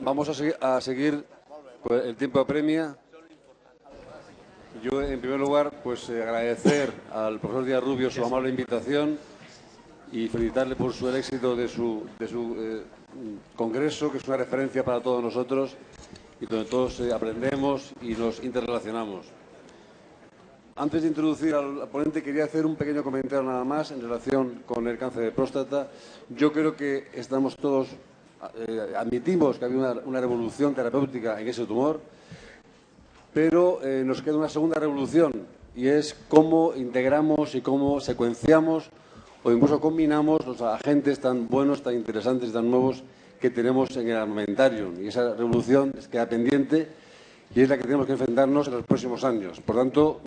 Vamos a seguir pues, el tiempo apremia. Yo, en primer lugar, pues agradecer al profesor Díaz Rubio su amable invitación y felicitarle por el éxito de su congreso, que es una referencia para todos nosotros y donde todos aprendemos y nos interrelacionamos. Antes de introducir al ponente, quería hacer un pequeño comentario nada más en relación con el cáncer de próstata. Yo creo que estamos todos, admitimos que ha habido una revolución terapéutica en ese tumor, pero nos queda una segunda revolución y es cómo integramos y cómo secuenciamos o incluso combinamos los agentes tan buenos, tan interesantes, tan nuevos que tenemos en el armamentarium. Y esa revolución queda pendiente y es la que tenemos que enfrentarnos en los próximos años. Por tanto,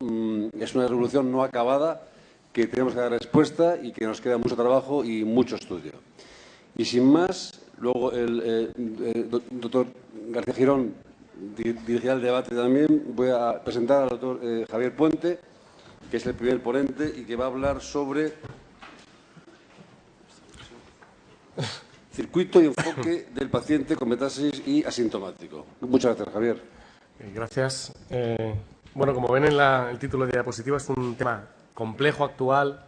es una revolución no acabada que tenemos que dar respuesta y que nos queda mucho trabajo y mucho estudio. Y sin más, luego el doctor García Girón dirigirá el debate también. Voy a presentar al doctor Javier Puente, que es el primer ponente y que va a hablar sobre circuito y enfoque del paciente con metástasis y asintomático. Muchas gracias, Javier. Gracias. Bueno, como ven en el título de diapositiva, es un tema complejo, actual.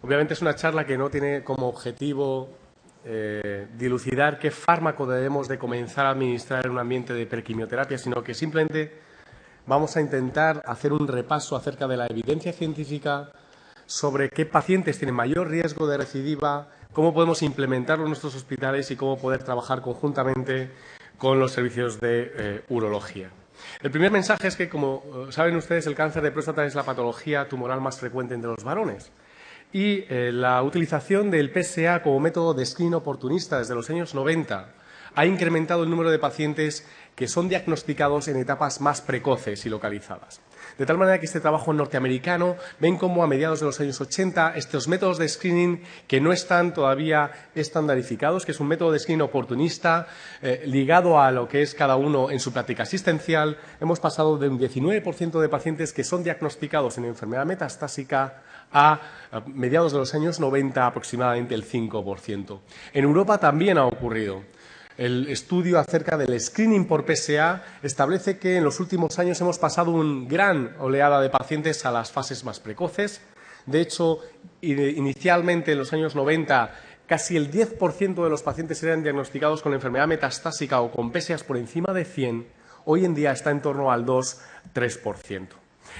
Obviamente es una charla que no tiene como objetivo dilucidar qué fármaco debemos de comenzar a administrar en un ambiente de prequimioterapia, sino que simplemente vamos a intentar hacer un repaso acerca de la evidencia científica sobre qué pacientes tienen mayor riesgo de recidiva, cómo podemos implementarlo en nuestros hospitales y cómo poder trabajar conjuntamente con los servicios de urología. El primer mensaje es que, como saben ustedes, el cáncer de próstata es la patología tumoral más frecuente entre los varones. Y la utilización del PSA como método de screening oportunista desde los años 90 ha incrementado el número de pacientes que son diagnosticados en etapas más precoces y localizadas. De tal manera que este trabajo norteamericano ven como a mediados de los años 80 estos métodos de screening que no están todavía estandarizados, que es un método de screening oportunista ligado a lo que es cada uno en su práctica asistencial, hemos pasado de un 19% de pacientes que son diagnosticados en enfermedad metastásica a mediados de los años 90 aproximadamente el 5%. En Europa también ha ocurrido. El estudio acerca del screening por PSA establece que en los últimos años hemos pasado una gran oleada de pacientes a las fases más precoces. De hecho, inicialmente en los años 90 casi el 10% de los pacientes eran diagnosticados con enfermedad metastásica o con PSAs por encima de 100. Hoy en día está en torno al 2-3%.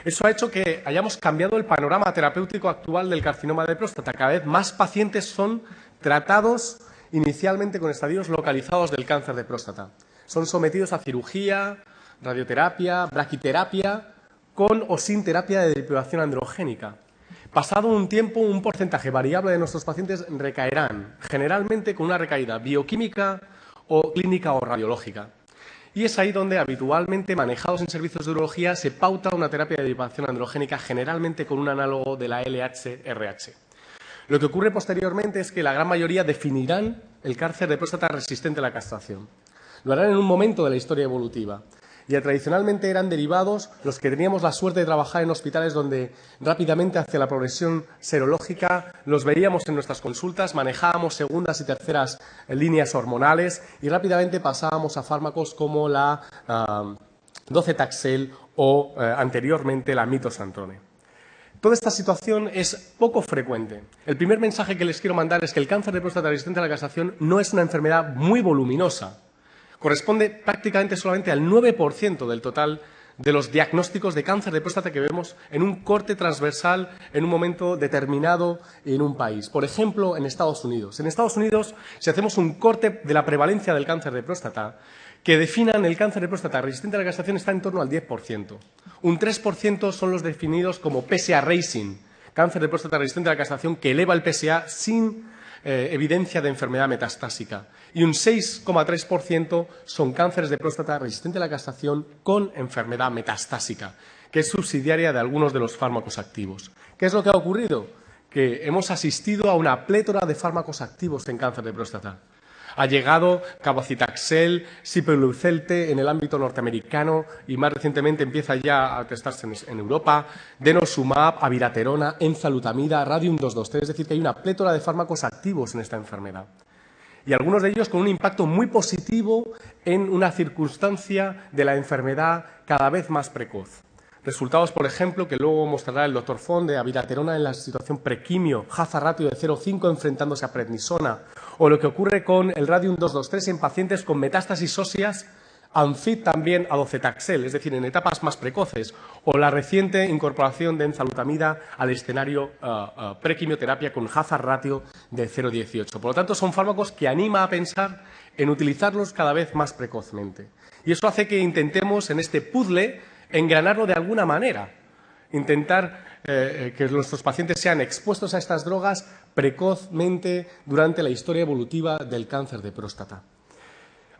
Eso ha hecho que hayamos cambiado el panorama terapéutico actual del carcinoma de próstata. Cada vez más pacientes son tratados inicialmente con estadios localizados del cáncer de próstata. Son sometidos a cirugía, radioterapia, braquiterapia, con o sin terapia de depilación androgénica. Pasado un tiempo, un porcentaje variable de nuestros pacientes recaerán, generalmente con una recaída bioquímica o clínica o radiológica. Y es ahí donde habitualmente, manejados en servicios de urología, se pauta una terapia de depilación androgénica, generalmente con un análogo de la LH-RH. Lo que ocurre posteriormente es que la gran mayoría definirán el cáncer de próstata resistente a la castración. Lo harán en un momento de la historia evolutiva. Ya tradicionalmente eran derivados los que teníamos la suerte de trabajar en hospitales donde rápidamente hacia la progresión serológica los veíamos en nuestras consultas, manejábamos segundas y terceras líneas hormonales y rápidamente pasábamos a fármacos como la docetaxel o anteriormente la mitoxantrone. Toda esta situación es poco frecuente. El primer mensaje que les quiero mandar es que el cáncer de próstata resistente a la castración no es una enfermedad muy voluminosa. Corresponde prácticamente solamente al 9% del total de los diagnósticos de cáncer de próstata que vemos en un corte transversal en un momento determinado en un país. Por ejemplo, en Estados Unidos. En Estados Unidos, si hacemos un corte de la prevalencia del cáncer de próstata, que definan el cáncer de próstata resistente a la castración está en torno al 10%. Un 3% son los definidos como PSA Racing, cáncer de próstata resistente a la castración que eleva el PSA sin evidencia de enfermedad metastásica. Y un 6,3% son cánceres de próstata resistente a la castración con enfermedad metastásica, que es subsidiaria de algunos de los fármacos activos. ¿Qué es lo que ha ocurrido? Que hemos asistido a una plétora de fármacos activos en cáncer de próstata. Ha llegado cabazitaxel, sipuleucelte en el ámbito norteamericano y más recientemente empieza ya a testarse en Europa, denosumab, abiraterona, enzalutamida, radium 223, es decir, que hay una plétora de fármacos activos en esta enfermedad. Y algunos de ellos con un impacto muy positivo en una circunstancia de la enfermedad cada vez más precoz. Resultados, por ejemplo, que luego mostrará el doctor Font de abiraterona en la situación prequimio, hazard ratio de 0,5 enfrentándose a prednisona, o lo que ocurre con el radium 223 en pacientes con metástasis óseas, ANFIT también a docetaxel, es decir, en etapas más precoces, o la reciente incorporación de enzalutamida al escenario prequimioterapia con hazard ratio de 0,18. Por lo tanto, son fármacos que anima a pensar en utilizarlos cada vez más precozmente. Y eso hace que intentemos en este puzzle engranarlo de alguna manera, intentar que nuestros pacientes sean expuestos a estas drogas precozmente durante la historia evolutiva del cáncer de próstata.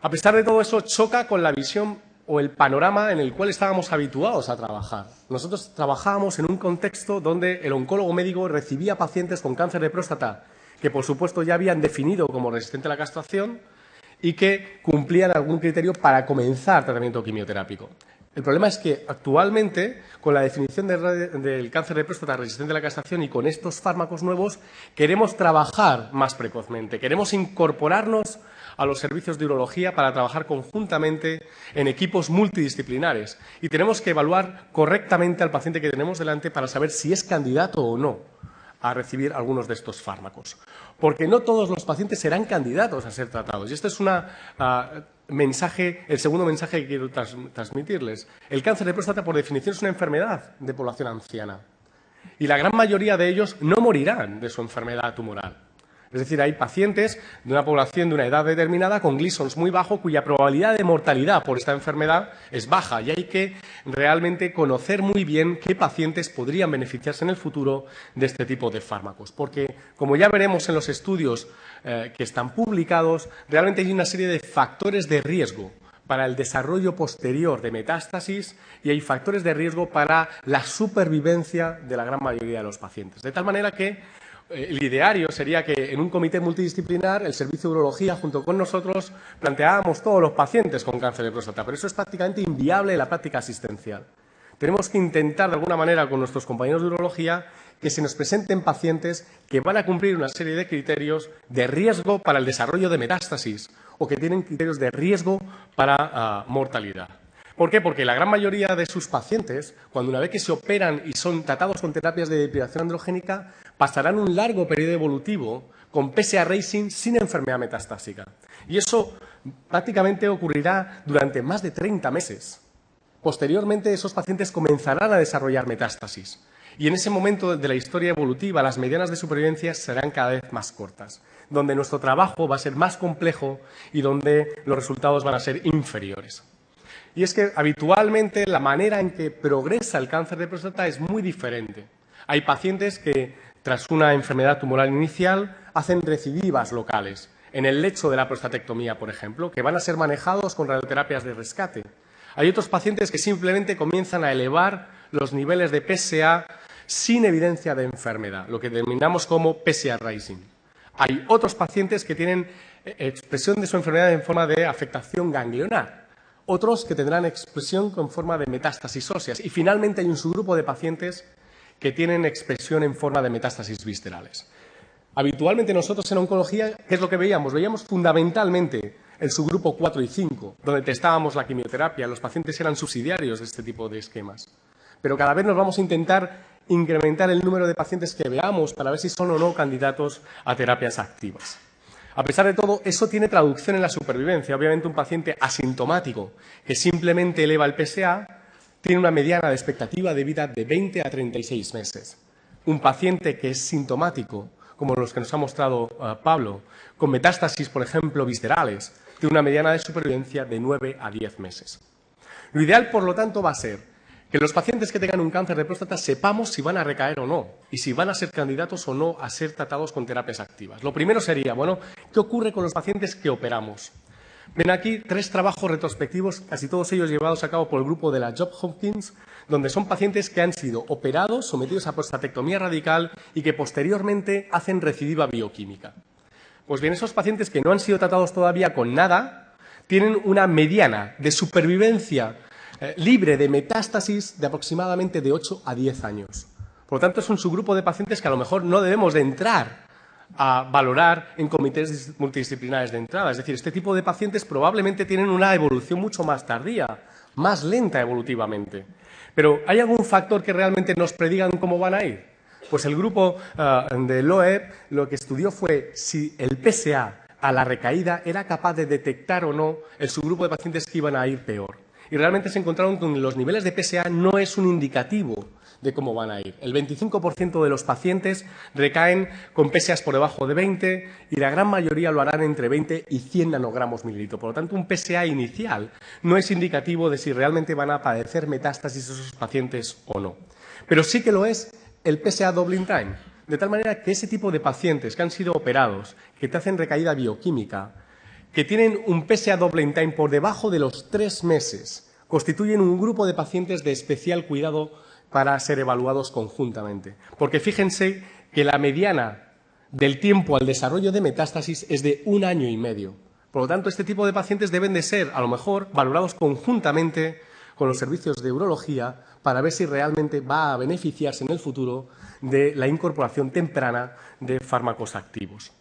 A pesar de todo eso, choca con la visión o el panorama en el cual estábamos habituados a trabajar. Nosotros trabajábamos en un contexto donde el oncólogo médico recibía pacientes con cáncer de próstata que, por supuesto, ya habían definido como resistente a la castración y que cumplían algún criterio para comenzar tratamiento quimioterápico. El problema es que actualmente, con la definición del cáncer de próstata resistente a la castración y con estos fármacos nuevos, queremos trabajar más precozmente, queremos incorporarnos a los servicios de urología para trabajar conjuntamente en equipos multidisciplinares y tenemos que evaluar correctamente al paciente que tenemos delante para saber si es candidato o no a recibir algunos de estos fármacos. Porque no todos los pacientes serán candidatos a ser tratados. Y este es el segundo mensaje que quiero transmitirles. El cáncer de próstata, por definición, es una enfermedad de población anciana. Y la gran mayoría de ellos no morirán de su enfermedad tumoral. Es decir, hay pacientes de una población de una edad determinada con Gleasons muy bajo cuya probabilidad de mortalidad por esta enfermedad es baja y hay que realmente conocer muy bien qué pacientes podrían beneficiarse en el futuro de este tipo de fármacos. Porque, como ya veremos en los estudios que están publicados, realmente hay una serie de factores de riesgo para el desarrollo posterior de metástasis y hay factores de riesgo para la supervivencia de la gran mayoría de los pacientes. De tal manera que el ideario sería que en un comité multidisciplinar el servicio de urología junto con nosotros planteábamos todos los pacientes con cáncer de próstata, pero eso es prácticamente inviable en la práctica asistencial. Tenemos que intentar de alguna manera con nuestros compañeros de urología que se nos presenten pacientes que van a cumplir una serie de criterios de riesgo para el desarrollo de metástasis o que tienen criterios de riesgo para mortalidad. ¿Por qué? Porque la gran mayoría de sus pacientes, cuando una vez que se operan y son tratados con terapias de depilación androgénica, pasarán un largo periodo evolutivo con PSA racing sin enfermedad metastásica. Y eso prácticamente ocurrirá durante más de 30 meses. Posteriormente, esos pacientes comenzarán a desarrollar metástasis. Y en ese momento de la historia evolutiva, las medianas de supervivencia serán cada vez más cortas, donde nuestro trabajo va a ser más complejo y donde los resultados van a ser inferiores. Y es que habitualmente la manera en que progresa el cáncer de próstata es muy diferente. Hay pacientes que, tras una enfermedad tumoral inicial, hacen recidivas locales, en el lecho de la prostatectomía, por ejemplo, que van a ser manejados con radioterapias de rescate. Hay otros pacientes que simplemente comienzan a elevar los niveles de PSA sin evidencia de enfermedad, lo que denominamos como PSA rising. Hay otros pacientes que tienen expresión de su enfermedad en forma de afectación ganglionar. Otros que tendrán expresión con forma de metástasis óseas. Y finalmente hay un subgrupo de pacientes que tienen expresión en forma de metástasis viscerales. Habitualmente nosotros en oncología, ¿qué es lo que veíamos? Veíamos fundamentalmente el subgrupo 4 y 5, donde testábamos la quimioterapia. Los pacientes eran subsidiarios de este tipo de esquemas. Pero cada vez nos vamos a intentar incrementar el número de pacientes que veamos para ver si son o no candidatos a terapias activas. A pesar de todo, eso tiene traducción en la supervivencia. Obviamente, un paciente asintomático que simplemente eleva el PSA tiene una mediana de expectativa de vida de 20 a 36 meses. Un paciente que es sintomático, como los que nos ha mostrado Pablo, con metástasis, por ejemplo, viscerales, tiene una mediana de supervivencia de 9 a 10 meses. Lo ideal, por lo tanto, va a ser que los pacientes que tengan un cáncer de próstata sepamos si van a recaer o no y si van a ser candidatos o no a ser tratados con terapias activas. Lo primero sería, bueno, ¿qué ocurre con los pacientes que operamos? Ven aquí 3 trabajos retrospectivos, casi todos ellos llevados a cabo por el grupo de la Johns Hopkins, donde son pacientes que han sido operados, sometidos a prostatectomía radical y que posteriormente hacen recidiva bioquímica. Pues bien, esos pacientes que no han sido tratados todavía con nada tienen una mediana de supervivencia libre de metástasis de aproximadamente de 8 a 10 años. Por lo tanto, es un subgrupo de pacientes que a lo mejor no debemos de entrar a valorar en comités multidisciplinares de entrada. Es decir, este tipo de pacientes probablemente tienen una evolución mucho más tardía, más lenta evolutivamente. Pero ¿hay algún factor que realmente nos predigan cómo van a ir? Pues el grupo de Loeb lo que estudió fue si el PSA a la recaída era capaz de detectar o no el subgrupo de pacientes que iban a ir peor. Y realmente se encontraron con que los niveles de PSA no es un indicativo de cómo van a ir. El 25% de los pacientes recaen con PSAs por debajo de 20 y la gran mayoría lo harán entre 20 y 100 nanogramos mililitro. Por lo tanto, un PSA inicial no es indicativo de si realmente van a padecer metástasis esos pacientes o no. Pero sí que lo es el PSA doubling time, de tal manera que ese tipo de pacientes que han sido operados, que te hacen recaída bioquímica, que tienen un PSA doubling time por debajo de los 3 meses, constituyen un grupo de pacientes de especial cuidado para ser evaluados conjuntamente. Porque fíjense que la mediana del tiempo al desarrollo de metástasis es de 1 año y medio. Por lo tanto, este tipo de pacientes deben de ser, a lo mejor, valorados conjuntamente con los servicios de urología para ver si realmente va a beneficiarse en el futuro de la incorporación temprana de fármacos activos.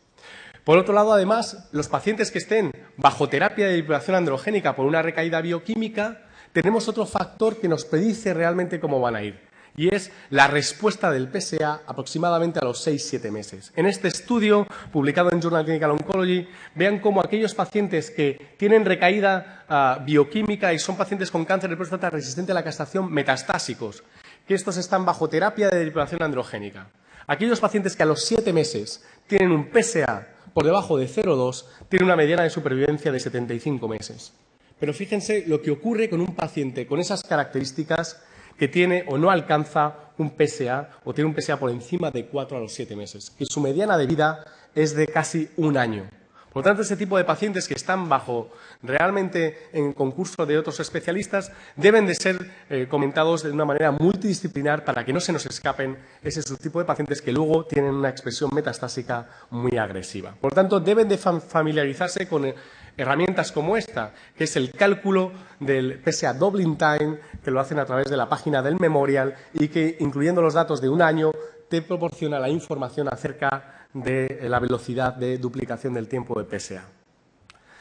Por otro lado, además, los pacientes que estén bajo terapia de depilación androgénica por una recaída bioquímica, tenemos otro factor que nos predice realmente cómo van a ir, y es la respuesta del PSA aproximadamente a los 6-7 meses. En este estudio, publicado en Journal Clinical Oncology, vean cómo aquellos pacientes que tienen recaída bioquímica y son pacientes con cáncer de próstata resistente a la castración metastásicos, que estos están bajo terapia de depilación androgénica. Aquellos pacientes que a los 7 meses tienen un PSA por debajo de 0,2, tienen una mediana de supervivencia de 75 meses. Pero fíjense lo que ocurre con un paciente con esas características que tiene o no alcanza un PSA o tiene un PSA por encima de 4 a los 7 meses, que su mediana de vida es de casi 1 año. Por lo tanto, este tipo de pacientes que están bajo realmente en concurso de otros especialistas deben de ser comentados de una manera multidisciplinar para que no se nos escapen ese subtipo de pacientes que luego tienen una expresión metastásica muy agresiva. Por lo tanto, deben de familiarizarse con herramientas como esta, que es el cálculo del PSA doubling time, que lo hacen a través de la página del Memorial y que, incluyendo los datos de 1 año, te proporciona la información acerca de la velocidad de duplicación del tiempo de PSA.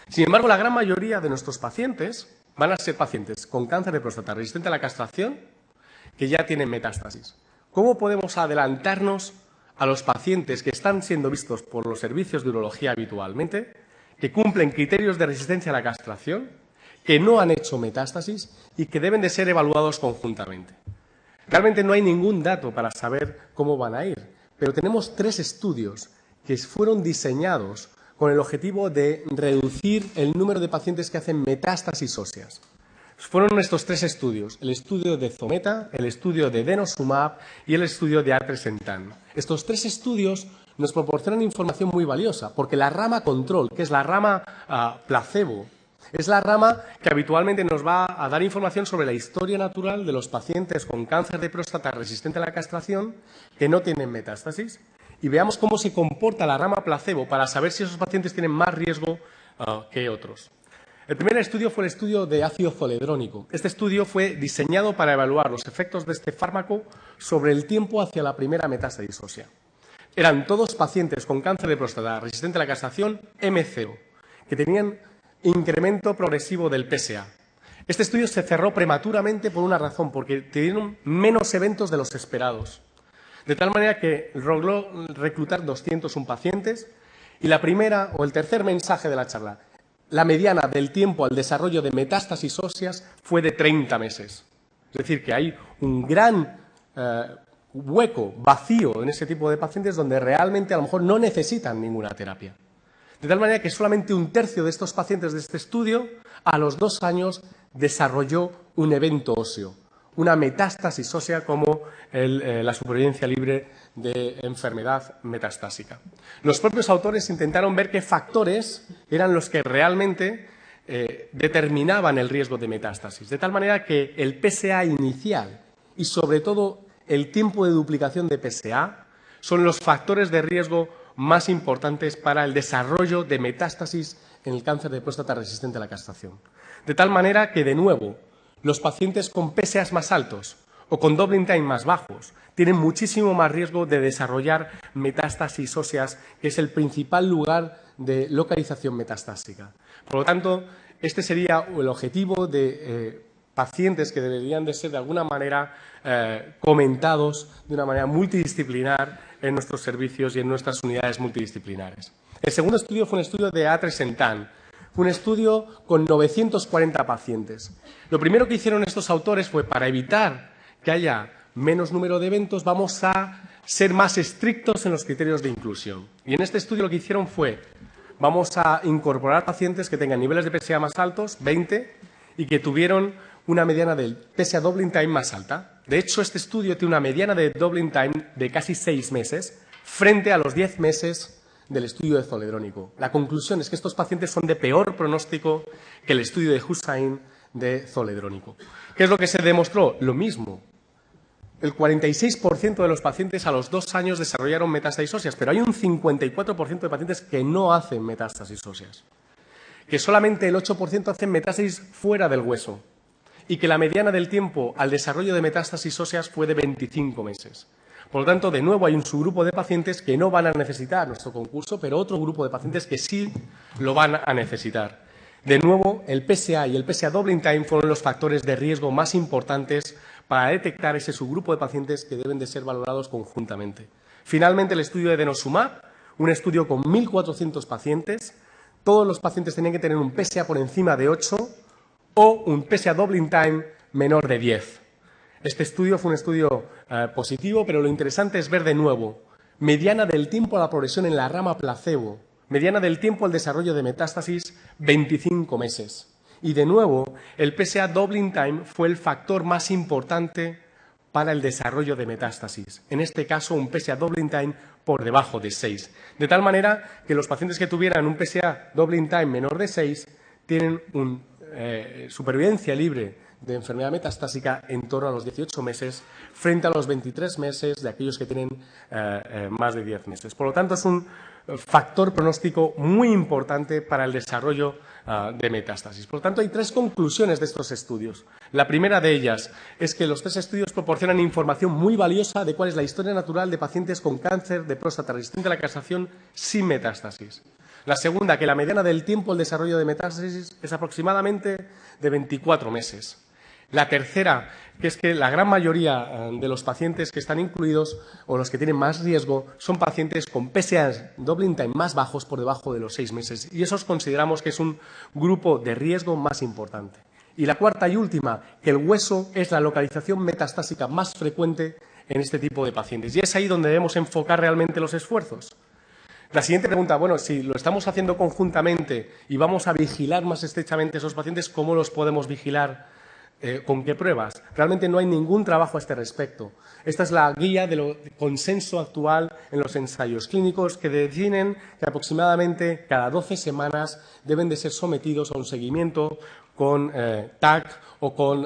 Sin embargo, la gran mayoría de nuestros pacientes van a ser pacientes con cáncer de próstata resistente a la castración que ya tienen metástasis. ¿Cómo podemos adelantarnos a los pacientes que están siendo vistos por los servicios de urología habitualmente, que cumplen criterios de resistencia a la castración, que no han hecho metástasis y que deben de ser evaluados conjuntamente? Realmente no hay ningún dato para saber cómo van a ir, pero tenemos 3 estudios que fueron diseñados con el objetivo de reducir el número de pacientes que hacen metástasis óseas. Fueron estos 3 estudios, el estudio de Zometa, el estudio de Denosumab y el estudio de Atrasentan. Estos 3 estudios nos proporcionan información muy valiosa, porque la rama control, que es la rama placebo, es la rama que habitualmente nos va a dar información sobre la historia natural de los pacientes con cáncer de próstata resistente a la castración que no tienen metástasis. Y veamos cómo se comporta la rama placebo para saber si esos pacientes tienen más riesgo que otros. El primer estudio fue el estudio de ácido zoledrónico. Este estudio fue diseñado para evaluar los efectos de este fármaco sobre el tiempo hacia la primera metástasis ósea. Eran todos pacientes con cáncer de próstata resistente a la castración M0, que tenían incremento progresivo del PSA. Este estudio se cerró prematuramente por una razón, porque tuvieron menos eventos de los esperados. De tal manera que logró reclutar 201 pacientes y la primera o el tercer mensaje de la charla, la mediana del tiempo al desarrollo de metástasis óseas fue de 30 meses. Es decir, que hay un gran hueco, vacío en ese tipo de pacientes donde realmente a lo mejor no necesitan ninguna terapia. De tal manera que solamente 1/3 de estos pacientes de este estudio, a los 2 años, desarrolló un evento óseo, una metástasis ósea como la supervivencia libre de enfermedad metastásica. Los propios autores intentaron ver qué factores eran los que realmente determinaban el riesgo de metástasis, de tal manera que el PSA inicial y sobre todo el tiempo de duplicación de PSA son los factores de riesgo más importantes para el desarrollo de metástasis en el cáncer de próstata resistente a la castración. De tal manera que, de nuevo, los pacientes con PSAs más altos o con doubling time más bajos tienen muchísimo más riesgo de desarrollar metástasis óseas, que es el principal lugar de localización metastásica. Por lo tanto, este sería el objetivo de pacientes que deberían de ser de alguna manera comentados de una manera multidisciplinar en nuestros servicios y en nuestras unidades multidisciplinares. El segundo estudio fue un estudio de Atresentan. Fue un estudio con 940 pacientes. Lo primero que hicieron estos autores fue, para evitar que haya menos número de eventos, vamos a ser más estrictos en los criterios de inclusión. Y en este estudio lo que hicieron fue, vamos a incorporar pacientes que tengan niveles de PSA más altos, 20, y que tuvieron una mediana del PSA doubling time más alta. De hecho, este estudio tiene una mediana de doubling time de casi 6 meses, frente a los 10 meses del estudio de zoledrónico. La conclusión es que estos pacientes son de peor pronóstico que el estudio de Hussain de zoledrónico. ¿Qué es lo que se demostró? Lo mismo. El 46% de los pacientes a los 2 años desarrollaron metástasis óseas, pero hay un 54% de pacientes que no hacen metástasis óseas, que solamente el 8% hacen metástasis fuera del hueso y que la mediana del tiempo al desarrollo de metástasis óseas fue de 25 meses. Por lo tanto, de nuevo hay un subgrupo de pacientes que no van a necesitar nuestro concurso, pero otro grupo de pacientes que sí lo van a necesitar. De nuevo, el PSA y el PSA doubling time fueron los factores de riesgo más importantes para detectar ese subgrupo de pacientes que deben de ser valorados conjuntamente. Finalmente, el estudio de denosumab, un estudio con 1.400 pacientes. Todos los pacientes tenían que tener un PSA por encima de 8 o un PSA doubling time menor de 10. Este estudio fue un estudio positivo, pero lo interesante es ver de nuevo mediana del tiempo a la progresión en la rama placebo, mediana del tiempo al desarrollo de metástasis, 25 meses. Y de nuevo, el PSA doubling time fue el factor más importante para el desarrollo de metástasis. En este caso, un PSA doubling time por debajo de 6. De tal manera que los pacientes que tuvieran un PSA doubling time menor de 6 tienen una supervivencia libre de enfermedad metastásica en torno a los 18 meses, frente a los 23 meses de aquellos que tienen más de 10 meses. Por lo tanto, es un factor pronóstico muy importante para el desarrollo de metástasis. Por lo tanto, hay 3 conclusiones de estos estudios. La primera de ellas es que los 3 estudios proporcionan información muy valiosa de cuál es la historia natural de pacientes con cáncer de próstata resistente a la castración sin metástasis. La segunda, que la mediana del tiempo al desarrollo de metástasis es aproximadamente de 24 meses. La tercera, que es que la gran mayoría de los pacientes que están incluidos o los que tienen más riesgo son pacientes con PSAs doubling time más bajos por debajo de los 6 meses y esos consideramos que es un grupo de riesgo más importante. Y la cuarta y última, que el hueso es la localización metastásica más frecuente en este tipo de pacientes y es ahí donde debemos enfocar realmente los esfuerzos. La siguiente pregunta, bueno, si lo estamos haciendo conjuntamente y vamos a vigilar más estrechamente a esos pacientes, ¿cómo los podemos vigilar? ¿Con qué pruebas? Realmente no hay ningún trabajo a este respecto. Esta es la guía del consenso actual en los ensayos clínicos que definen que aproximadamente cada 12 semanas deben de ser sometidos a un seguimiento con TAC o con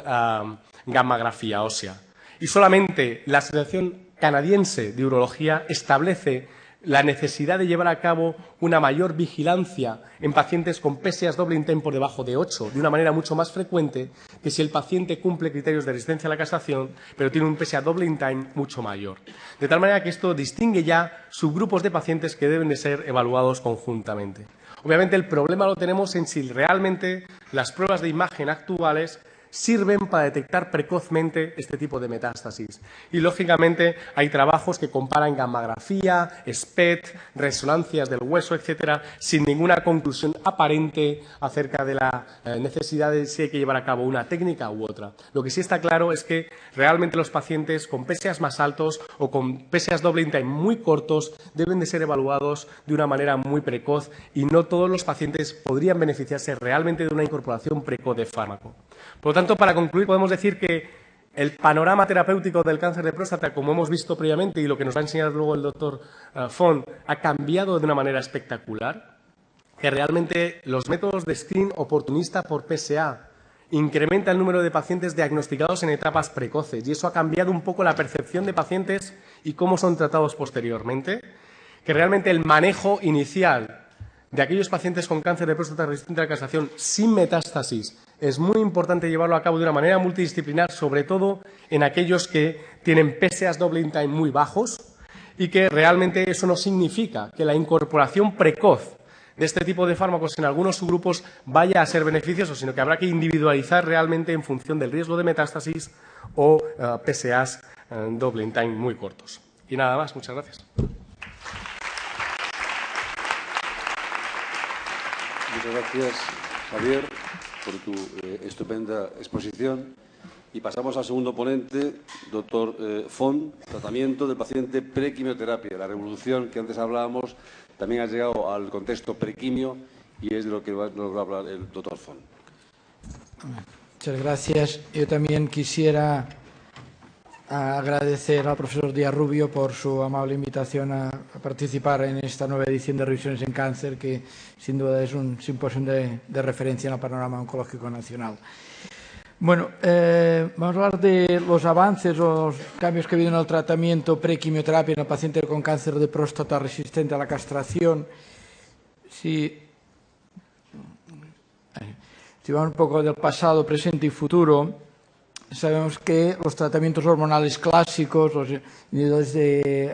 gammagrafía ósea. Y solamente la Asociación Canadiense de Urología establece la necesidad de llevar a cabo una mayor vigilancia en pacientes con PSAs doubling time por debajo de 8, de una manera mucho más frecuente que si el paciente cumple criterios de resistencia a la castración, pero tiene un PSA doubling time mucho mayor. De tal manera que esto distingue ya subgrupos de pacientes que deben de ser evaluados conjuntamente. Obviamente el problema lo tenemos en si realmente las pruebas de imagen actuales sirven para detectar precozmente este tipo de metástasis. Y, lógicamente, hay trabajos que comparan gammografía, SPECT, resonancias del hueso, etcétera, sin ninguna conclusión aparente acerca de la necesidad de si hay que llevar a cabo una técnica u otra. Lo que sí está claro es que realmente los pacientes con PSAs más altos o con PSAs doubling time muy cortos deben de ser evaluados de una manera muy precoz y no todos los pacientes podrían beneficiarse realmente de una incorporación precoz de fármaco. Por lo tanto, para concluir, podemos decir que el panorama terapéutico del cáncer de próstata, como hemos visto previamente y lo que nos va a enseñar luego el doctor Font, ha cambiado de una manera espectacular, que realmente los métodos de screening oportunista por PSA incrementan el número de pacientes diagnosticados en etapas precoces y eso ha cambiado un poco la percepción de pacientes y cómo son tratados posteriormente, que realmente el manejo inicial de aquellos pacientes con cáncer de próstata resistente a la castración sin metástasis es muy importante llevarlo a cabo de una manera multidisciplinar, sobre todo en aquellos que tienen PSAs doubling time muy bajos, y que realmente eso no significa que la incorporación precoz de este tipo de fármacos en algunos subgrupos vaya a ser beneficioso, sino que habrá que individualizar realmente en función del riesgo de metástasis o PSAs doubling time muy cortos. Y nada más, muchas gracias. Muchas gracias, Javier, por tu estupenda exposición. Y pasamos al segundo ponente, doctor Font, tratamiento del paciente prequimioterapia. La revolución que antes hablábamos también ha llegado al contexto prequimio y es de lo que nos va a hablar el doctor Font. Muchas gracias. Yo también quisiera agradecer al profesor Díaz Rubio por su amable invitación a participar en esta nueva edición de Revisiones en Cáncer, que sin duda es un simposio de referencia en el panorama oncológico nacional. Bueno, vamos a hablar de los avances o los cambios que ha habido en el tratamiento prequimioterapia en el paciente con cáncer de próstata resistente a la castración. Si vamos un poco del pasado, presente y futuro, sabemos que los tratamientos hormonales clásicos, los inhibidores de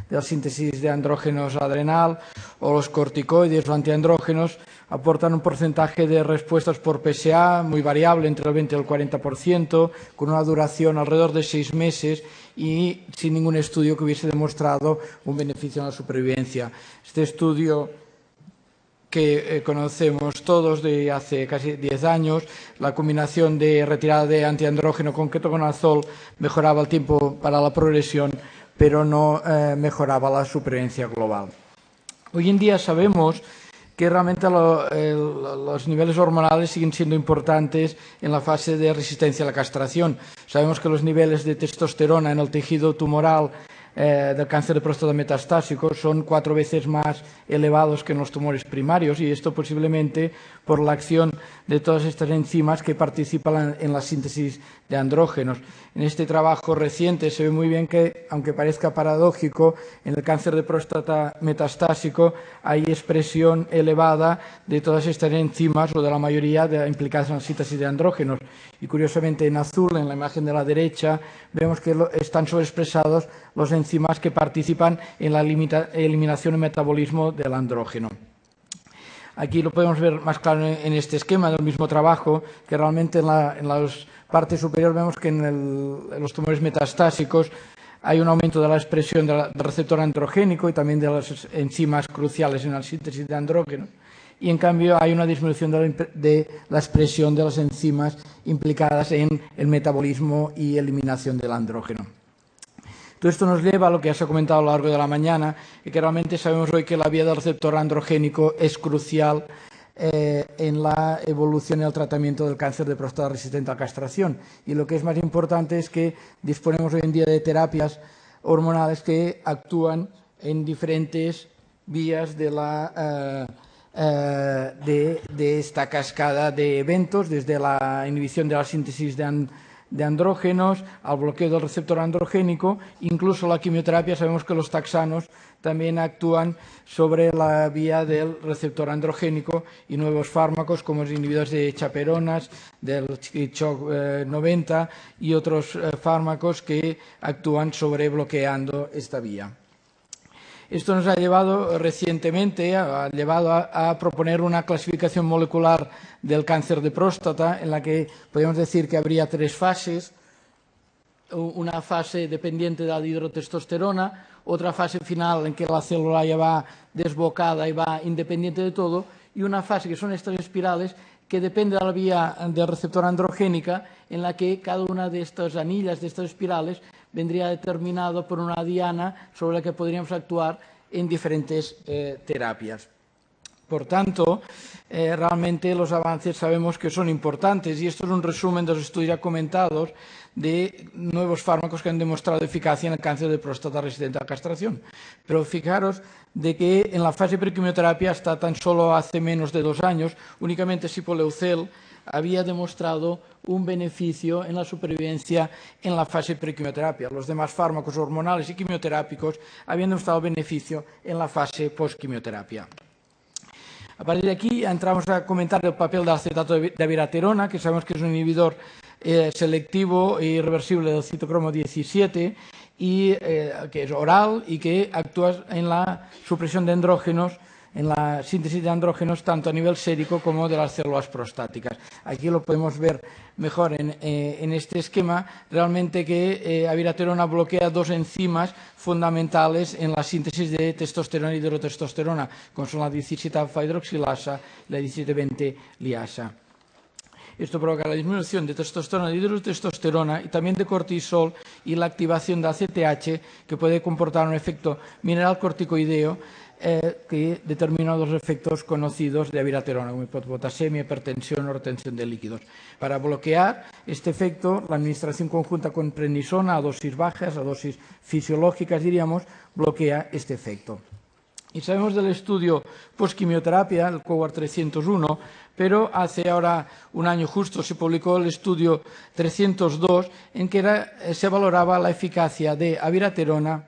la síntesis de andrógenos adrenal o los corticoides o antiandrógenos aportan un porcentaje de respuestas por PSA muy variable, entre el 20 y el 40%, con una duración alrededor de 6 meses y sin ningún estudio que hubiese demostrado un beneficio en la supervivencia. Este estudio que conocemos todos de hace casi 10 años, la combinación de retirada de antiandrógeno con ketoconazol mejoraba el tiempo para la progresión, pero no mejoraba la supervivencia global. Hoy en día sabemos que realmente los niveles hormonales siguen siendo importantes en la fase de resistencia a la castración. Sabemos que los niveles de testosterona en el tejido tumoral del cáncer de próstata metastásico son 4 veces más elevados que en los tumores primarios, y esto posiblemente por la acción de todas estas enzimas que participan en la síntesis de andrógenos. En este trabajo reciente se ve muy bien que, aunque parezca paradójico, en el cáncer de próstata metastásico hay expresión elevada de todas estas enzimas o de la mayoría implicadas en la síntesis de andrógenos. Y curiosamente en azul, en la imagen de la derecha, vemos que están sobreexpresados los enzimas que participan en la eliminación y metabolismo del andrógeno. Aquí lo podemos ver más claro en este esquema del mismo trabajo, que realmente en la parte superior vemos que en los tumores metastásicos hay un aumento de la expresión del receptor androgénico y también de las enzimas cruciales en la síntesis de andrógenos. Y en cambio hay una disminución de la expresión de las enzimas implicadas en el metabolismo y eliminación del andrógeno. Todo esto nos lleva a lo que ya se ha comentado a lo largo de la mañana, y que realmente sabemos hoy que la vía del receptor androgénico es crucial en la evolución y el tratamiento del cáncer de próstata resistente a la castración. Y lo que es más importante es que disponemos hoy en día de terapias hormonales que actúan en diferentes vías de esta cascada de eventos, desde la inhibición de la síntesis de andrógenos al bloqueo del receptor androgénico. Incluso la quimioterapia, sabemos que los taxanos también actúan sobre la vía del receptor androgénico, y nuevos fármacos como los inhibidores de chaperonas, del CHOC 90 y otros fármacos que actúan sobre bloqueando esta vía. Esto nos ha llevado recientemente a proponer una clasificación molecular del cáncer de próstata, en la que podemos decir que habría 3 fases: una fase dependiente de la dihidrotestosterona, otra fase final en que la célula ya va desbocada y va independiente de todo, y una fase que son estas espirales que depende de la vía del receptor androgénica, en la que cada una de estas anillas, de estas espirales, vendría determinado por una diana sobre la que podríamos actuar en diferentes terapias. Por tanto, realmente los avances sabemos que son importantes y esto es un resumen de los estudios ya comentados de nuevos fármacos que han demostrado eficacia en el cáncer de próstata resistente a la castración. Pero fijaros de que en la fase prequimioterapia, hasta tan solo hace menos de 2 años, únicamente Sipoleucel había demostrado un beneficio en la supervivencia en la fase prequimioterapia. Los demás fármacos hormonales y quimioterápicos habían demostrado beneficio en la fase postquimioterapia. A partir de aquí entramos a comentar el papel del acetato de abiraterona, que sabemos que es un inhibidor selectivo e irreversible del citocromo 17 y que es oral y que actúa en la supresión de andrógenos, en la síntesis de andrógenos tanto a nivel sérico como de las células prostáticas. Aquí lo podemos ver mejor en este esquema, realmente que abiraterona bloquea 2 enzimas fundamentales en la síntesis de testosterona y hidrotestosterona, como son la 17-alfa-hidroxilasa y la 17-20-liasa. Esto provoca la disminución de testosterona y hidrotestosterona y también de cortisol y la activación de ACTH, que puede comportar un efecto mineral corticoideo que determina los efectos conocidos de abiraterona, como hipopotasemia, hipertensión o retención de líquidos. Para bloquear este efecto, la administración conjunta con prednisona a dosis bajas, a dosis fisiológicas, diríamos, bloquea este efecto. Y sabemos del estudio postquimioterapia, el Cohort 301, pero hace ahora un año justo se publicó el estudio 302 en que se valoraba la eficacia de abiraterona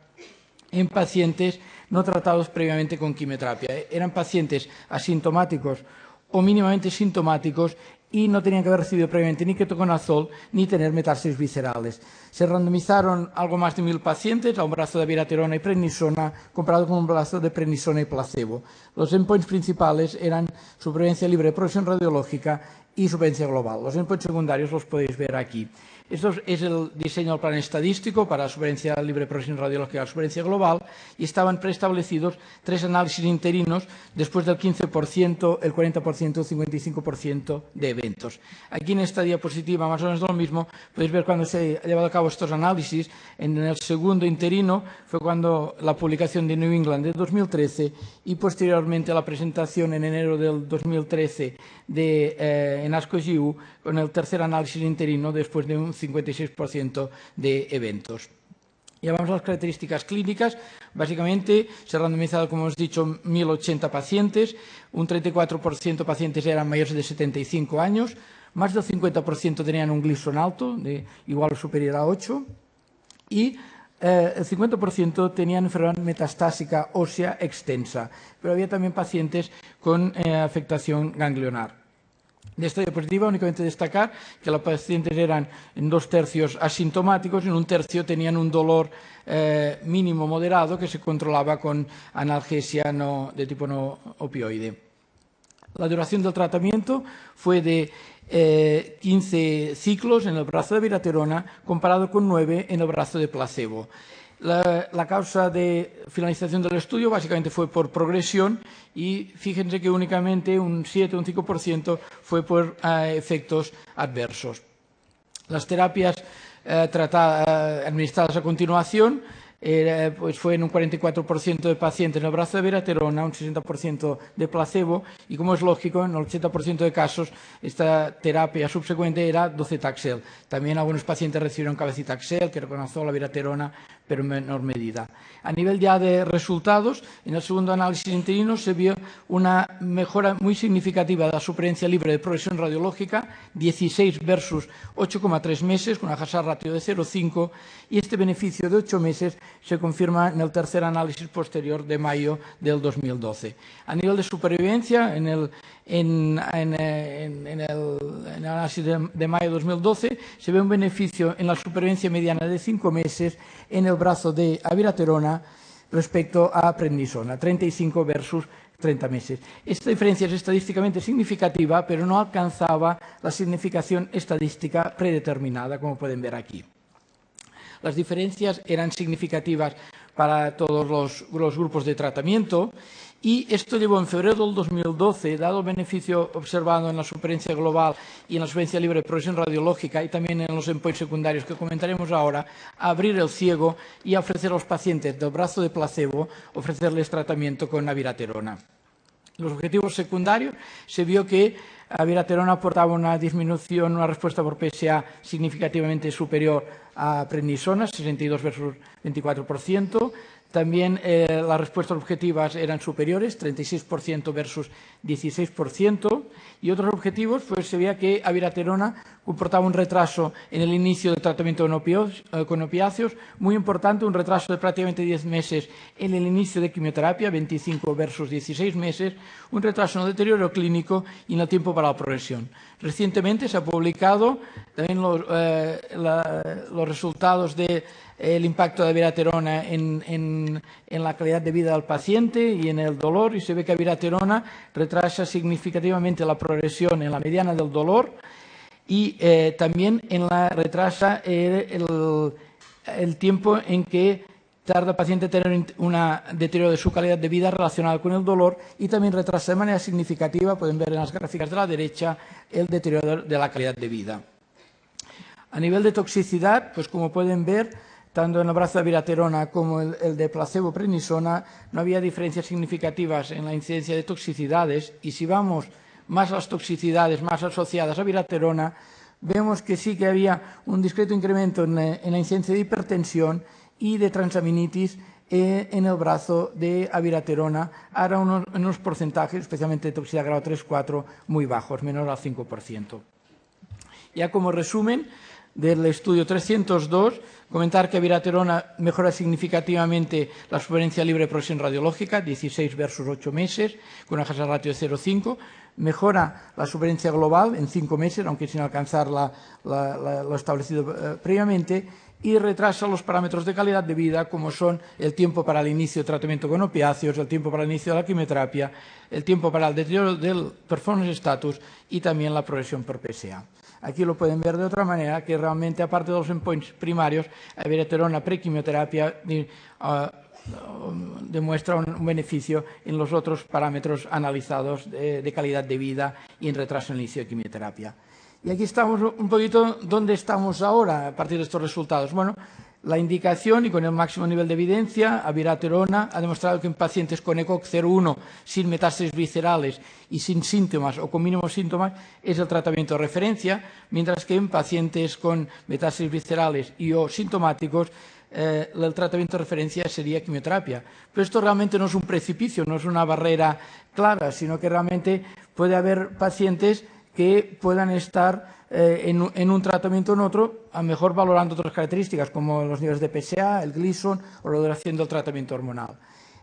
en pacientes no tratados previamente con quimioterapia. Eran pacientes asintomáticos o mínimamente sintomáticos y no tenían que haber recibido previamente ni ketoconazol ni tener metástasis viscerales. Se randomizaron algo más de 1.000 pacientes a un brazo de abiraterona y prednisona comparado con un brazo de prednisona y placebo. Los endpoints principales eran supervivencia libre de progresión radiológica y supervivencia global. Los endpoints secundarios los podéis ver aquí. Esto es el diseño del plan estadístico para la supervivencia libre de progresión radiológica y la supervivencia global y estaban preestablecidos 3 análisis interinos después del 15%, el 40% y el 55% de eventos. Aquí en esta diapositiva, más o menos lo mismo, podéis ver cuando se han llevado a cabo estos análisis. En el segundo interino fue cuando la publicación de New England de 2013 y posteriormente la presentación en enero del 2013 en ASCO-GU con el tercer análisis interino después de un 56% de eventos. Ya vamos a las características clínicas. Básicamente se han randomizado, como hemos dicho, 1.080 pacientes. Un 34% de pacientes eran mayores de 75 años. Más del 50% tenían un Gleason alto, de igual o superior a 8. Y el 50% tenían enfermedad metastásica ósea extensa. Pero había también pacientes con afectación ganglionar. De esta diapositiva únicamente destacar que los pacientes eran en 2/3 asintomáticos y en 1/3 tenían un dolor mínimo moderado que se controlaba con analgesia de tipo no opioide. La duración del tratamiento fue de 15 ciclos en el brazo de abiraterona comparado con 9 en el brazo de placebo. La causa de finalización del estudio básicamente fue por progresión y fíjense que únicamente un 7 o un 5% fue por efectos adversos. Las terapias administradas a continuación pues fue en un 44% de pacientes en el brazo de abiraterona, un 60% de placebo y, como es lógico, en el 80% de casos esta terapia subsecuente era docetaxel. También algunos pacientes recibieron cabecitaxel, ketoconazol, abiraterona, pero en menor medida. A nivel ya de resultados, en el segundo análisis interino se vio una mejora muy significativa de la supervivencia libre de progresión radiológica, 16 versus 8,3 meses, con una hazard ratio de 0,5, y este beneficio de 8 meses se confirma en el tercer análisis posterior de mayo del 2012. A nivel de supervivencia, en el análisis de mayo de 2012 se ve un beneficio en la supervivencia mediana de 5 meses en el brazo de abiraterona respecto a prednisona, 35 versus 30 meses. Esta diferencia es estadísticamente significativa, pero no alcanzaba la significación estadística predeterminada, como pueden ver aquí. Las diferencias eran significativas para todos los grupos de tratamiento y esto llevó en febrero del 2012, dado el beneficio observado en la supervivencia global y en la supervivencia libre de progresión radiológica y también en los endpoints secundarios que comentaremos ahora, a abrir el ciego y a ofrecer a los pacientes del brazo de placebo, ofrecerles tratamiento con abiraterona. los objetivos secundarios se vio que abiraterona aportaba una disminución, una respuesta por PSA significativamente superior a prednisona, 62 versus 24%. También las respuestas objetivas eran superiores, 36% versus 16%. Y otros objetivos, pues se veía que abiraterona comportaba un retraso en el inicio del tratamiento con opiáceos, muy importante, un retraso de prácticamente 10 meses en el inicio de quimioterapia, 25 versus 16 meses, un retraso en el deterioro clínico y en el tiempo para la progresión. Recientemente se ha publicado también los resultados del impacto de abiraterona en la calidad de vida del paciente y en el dolor, y se ve que abiraterona retrasa significativamente la progresión en la mediana del dolor y también retrasa el tiempo en que tarda el paciente en tener un deterioro de su calidad de vida relacionado con el dolor, y también retrasa de manera significativa, pueden ver en las gráficas de la derecha, el deterioro de la calidad de vida. A nivel de toxicidad, pues como pueden ver, tanto en el brazo de abiraterona como el de placebo prednisona, no había diferencias significativas en la incidencia de toxicidades, y si vamos más a las toxicidades más asociadas a abiraterona, vemos que sí que había un discreto incremento en la incidencia de hipertensión y de transaminitis en el brazo de abiraterona, ahora en unos porcentajes, especialmente de toxicidad grado 3-4, muy bajos, menor al 5%. Ya como resumen del estudio 302, comentar que abiraterona mejora significativamente la supervivencia libre de progresión radiológica, 16 versus 8 meses, con una hazard ratio de 0,5, mejora la supervivencia global en 5 meses, aunque sin alcanzar lo establecido previamente, y retrasa los parámetros de calidad de vida, como son el tiempo para el inicio de tratamiento con opiáceos, el tiempo para el inicio de la quimioterapia, el tiempo para el deterioro del performance status y también la progresión por PSA. Aquí lo pueden ver de otra manera, que realmente, aparte de los endpoints primarios, abiraterona prequimioterapia demuestra un beneficio en los otros parámetros analizados de calidad de vida y en retraso en el inicio de quimioterapia. Y aquí estamos un poquito donde estamos ahora a partir de estos resultados. Bueno, la indicación y con el máximo nivel de evidencia, abiraterona ha demostrado que en pacientes con ECOG 0,1 sin metástasis viscerales y sin síntomas o con mínimos síntomas es el tratamiento de referencia, mientras que en pacientes con metástasis viscerales y o sintomáticos el tratamiento de referencia sería quimioterapia. Pero esto realmente no es un precipicio, no es una barrera clara, sino que realmente puede haber pacientes que puedan estar en un tratamiento o en otro, a mejor valorando otras características como los niveles de PSA, el Gleason o la duración del tratamiento hormonal.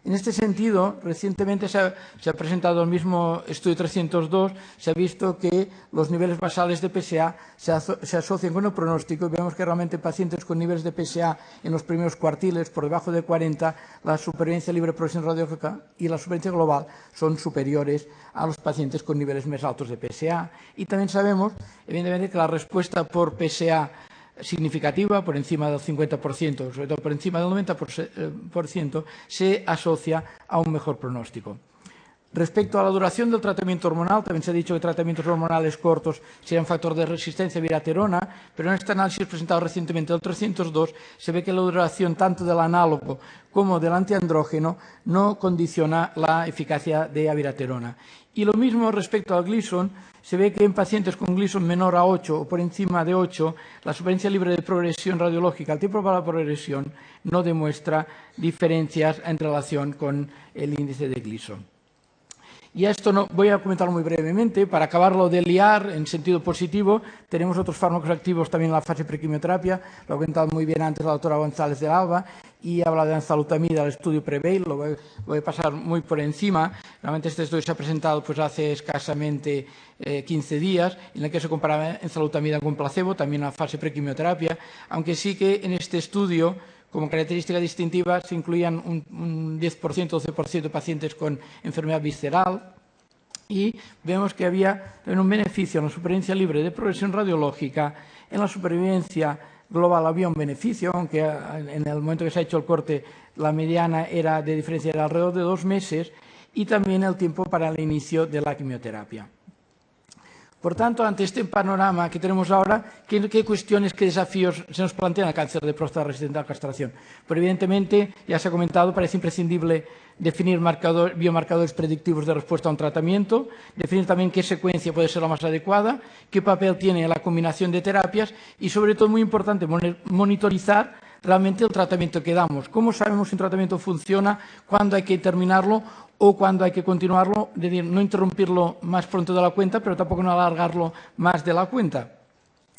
En este sentido, recientemente se ha presentado el mismo estudio 302, se ha visto que los niveles basales de PSA se asocian con el pronóstico, y vemos que realmente pacientes con niveles de PSA en los primeros cuartiles por debajo de 40, la supervivencia libre de progresión radiológica y la supervivencia global son superiores a los pacientes con niveles más altos de PSA. Y también sabemos, evidentemente, que la respuesta por PSA significativa, por encima del 50%, sobre todo por encima del 90%, se asocia a un mejor pronóstico. Respecto a la duración del tratamiento hormonal, también se ha dicho que tratamientos hormonales cortos serían factor de resistencia a abiraterona, pero en este análisis presentado recientemente del 302 se ve que la duración tanto del análogo como del antiandrógeno no condiciona la eficacia de abiraterona. Y lo mismo respecto al Gleason, se ve que en pacientes con Gleason menor a 8 o por encima de 8, la supervivencia libre de progresión radiológica, el tiempo para la progresión, no demuestra diferencias en relación con el índice de Gleason. Y a esto voy a comentarlo muy brevemente. Para acabarlo de liar en sentido positivo, tenemos otros fármacos activos también en la fase prequimioterapia. Lo ha comentado muy bien antes la doctora González de Alba y habla de enzalutamida, el estudio Prevail, lo voy a pasar muy por encima. Realmente este estudio se ha presentado pues, hace escasamente 15 días, en el que se comparaba enzalutamida con placebo, también en la fase prequimioterapia, aunque sí que en este estudio, como característica distintiva, se incluían un 10% o 12% de pacientes con enfermedad visceral, y vemos que había un beneficio en la supervivencia libre de progresión radiológica. En la supervivencia global había un beneficio, aunque en el momento que se ha hecho el corte la mediana era de diferencia de alrededor de 2 meses, y también el tiempo para el inicio de la quimioterapia. Por tanto, ante este panorama que tenemos ahora, ¿qué cuestiones, qué desafíos se nos plantean al cáncer de próstata resistente a la castración? Pero evidentemente, ya se ha comentado, parece imprescindible definir biomarcadores predictivos de respuesta a un tratamiento, definir también qué secuencia puede ser la más adecuada, qué papel tiene la combinación de terapias y, sobre todo, muy importante, monitorizar realmente el tratamiento que damos. ¿Cómo sabemos si un tratamiento funciona, cuándo hay que terminarlo o cuándo hay que continuarlo? Es decir, no interrumpirlo más pronto de la cuenta, pero tampoco no alargarlo más de la cuenta.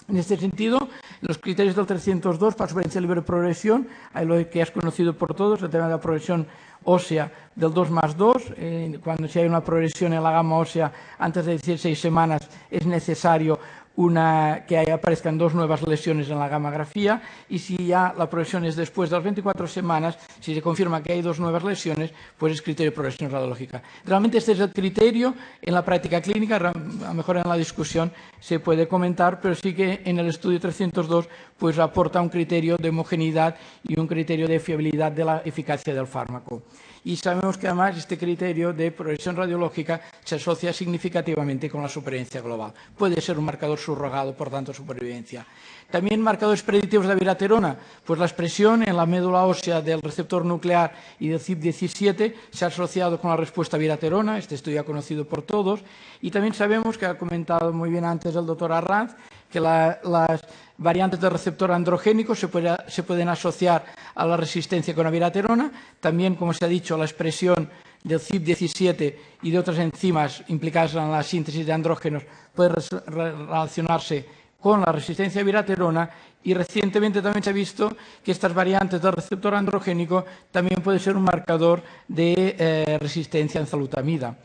En este sentido, los criterios del 302 para supervivencia libre de progresión, hay lo que es conocido por todos, el tema de la progresión ósea del 2+2. Cuando si hay una progresión en la gama ósea antes de 16 semanas es necesario que aparezcan 2 nuevas lesiones en la gammagrafía, y si ya la progresión es después de las 24 semanas, si se confirma que hay 2 nuevas lesiones, pues es criterio de progresión radiológica. Realmente este es el criterio en la práctica clínica, a lo mejor en la discusión se puede comentar, pero sí que en el estudio 302 pues aporta un criterio de homogeneidad y un criterio de fiabilidad de la eficacia del fármaco. Y sabemos que además este criterio de progresión radiológica se asocia significativamente con la supervivencia global. Puede ser un marcador subrogado, por tanto, supervivencia. También marcadores predictivos de abiraterona, pues la expresión en la médula ósea del receptor nuclear y del CYP17 se ha asociado con la respuesta a abiraterona, este estudio ya conocido por todos, y también sabemos, que ha comentado muy bien antes el doctor Arranz, que las variantes del receptor androgénico se pueden asociar a la resistencia con abiraterona. También, como se ha dicho, la expresión del CYP17 y de otras enzimas implicadas en la síntesis de andrógenos puede relacionarse con la resistencia a abiraterona, y recientemente también se ha visto que estas variantes del receptor androgénico también puede ser un marcador de resistencia a enzalutamida.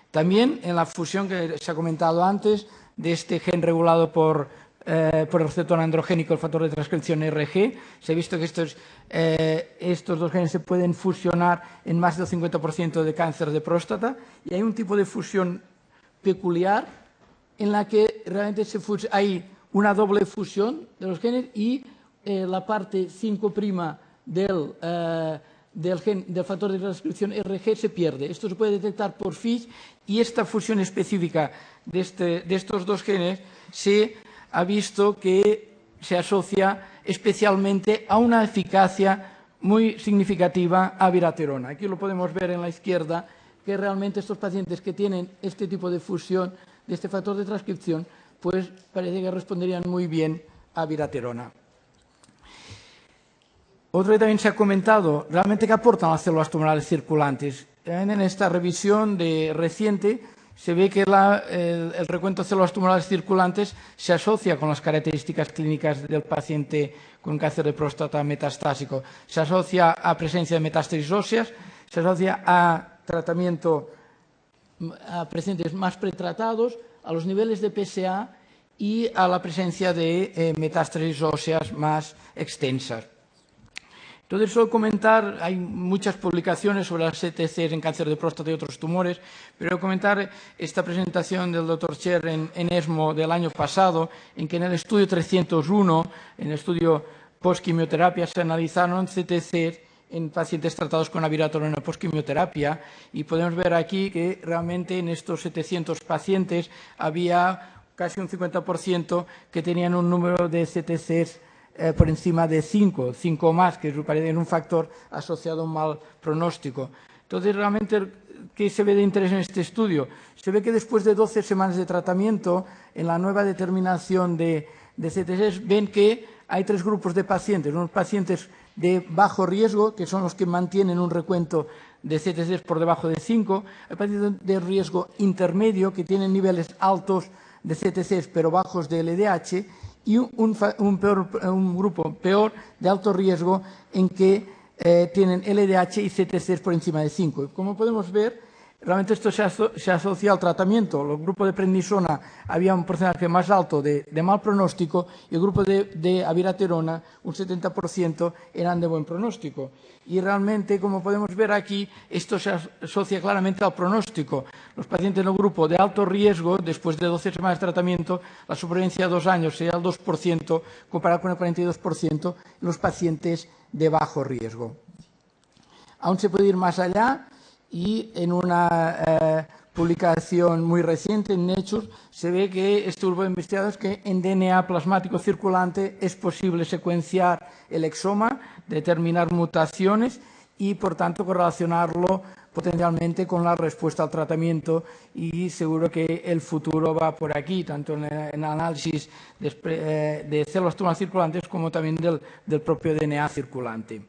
También en la fusión que se ha comentado antes de este gen regulado por el receptor androgénico, el factor de transcripción RG, se ha visto que estos 2 genes se pueden fusionar en más del 50% de cáncer de próstata, y hay un tipo de fusión peculiar en la que realmente hay una doble fusión de los genes y la parte 5' del factor de transcripción RG se pierde. Esto se puede detectar por FISH, y esta fusión específica de estos 2 genes se ha visto que se asocia especialmente a una eficacia muy significativa a abiraterona. Aquí lo podemos ver en la izquierda, que realmente estos pacientes que tienen este tipo de fusión de este factor de transcripción, pues parece que responderían muy bien a abiraterona. Otro que también se ha comentado, realmente, ¿qué aportan las células tumorales circulantes? En esta revisión reciente se ve que el recuento de células tumorales circulantes se asocia con las características clínicas del paciente con cáncer de próstata metastásico. Se asocia a presencia de metástasis óseas, se asocia a pacientes más pretratados, a los niveles de PSA y a la presencia de metástasis óseas más extensas. Entonces, solo comentar, hay muchas publicaciones sobre las CTCs en cáncer de próstata y otros tumores, pero comentar esta presentación del Dr. Cher en ESMO del año pasado, en que en el estudio 301, en el estudio post-quimioterapia, se analizaron CTCs en pacientes tratados con abiraterona post-quimioterapia, y podemos ver aquí que realmente en estos 700 pacientes había casi un 50% que tenían un número de CTCs por encima de 5 o más, que parece un factor asociado a un mal pronóstico. Entonces, realmente, ¿qué se ve de interés en este estudio? Se ve que después de 12 semanas de tratamiento, en la nueva determinación de CTCs, ven que hay 3 grupos de pacientes. Unos pacientes de bajo riesgo, que son los que mantienen un recuento de CTCs por debajo de 5. Hay pacientes de riesgo intermedio, que tienen niveles altos de CTCs pero bajos de LDH, y un grupo peor de alto riesgo en que tienen LDH y CTCs por encima de 5. Como podemos ver, realmente esto se asocia al tratamiento. El grupo de prednisona había un porcentaje más alto de mal pronóstico, y el grupo de abiraterona, un 70%, eran de buen pronóstico. Y realmente, como podemos ver aquí, esto se asocia claramente al pronóstico. Los pacientes en el grupo de alto riesgo, después de 12 semanas de tratamiento, la supervivencia a 2 años sería el 2%, comparado con el 42% en los pacientes de bajo riesgo. Aún se puede ir más allá, y en una publicación muy reciente en Nature, se ve que este grupo de investigadores que en DNA plasmático circulante es posible secuenciar el exoma, determinar mutaciones y, por tanto, correlacionarlo potencialmente con la respuesta al tratamiento, y seguro que el futuro va por aquí, tanto en análisis de células tumorales circulantes como también del propio DNA circulante.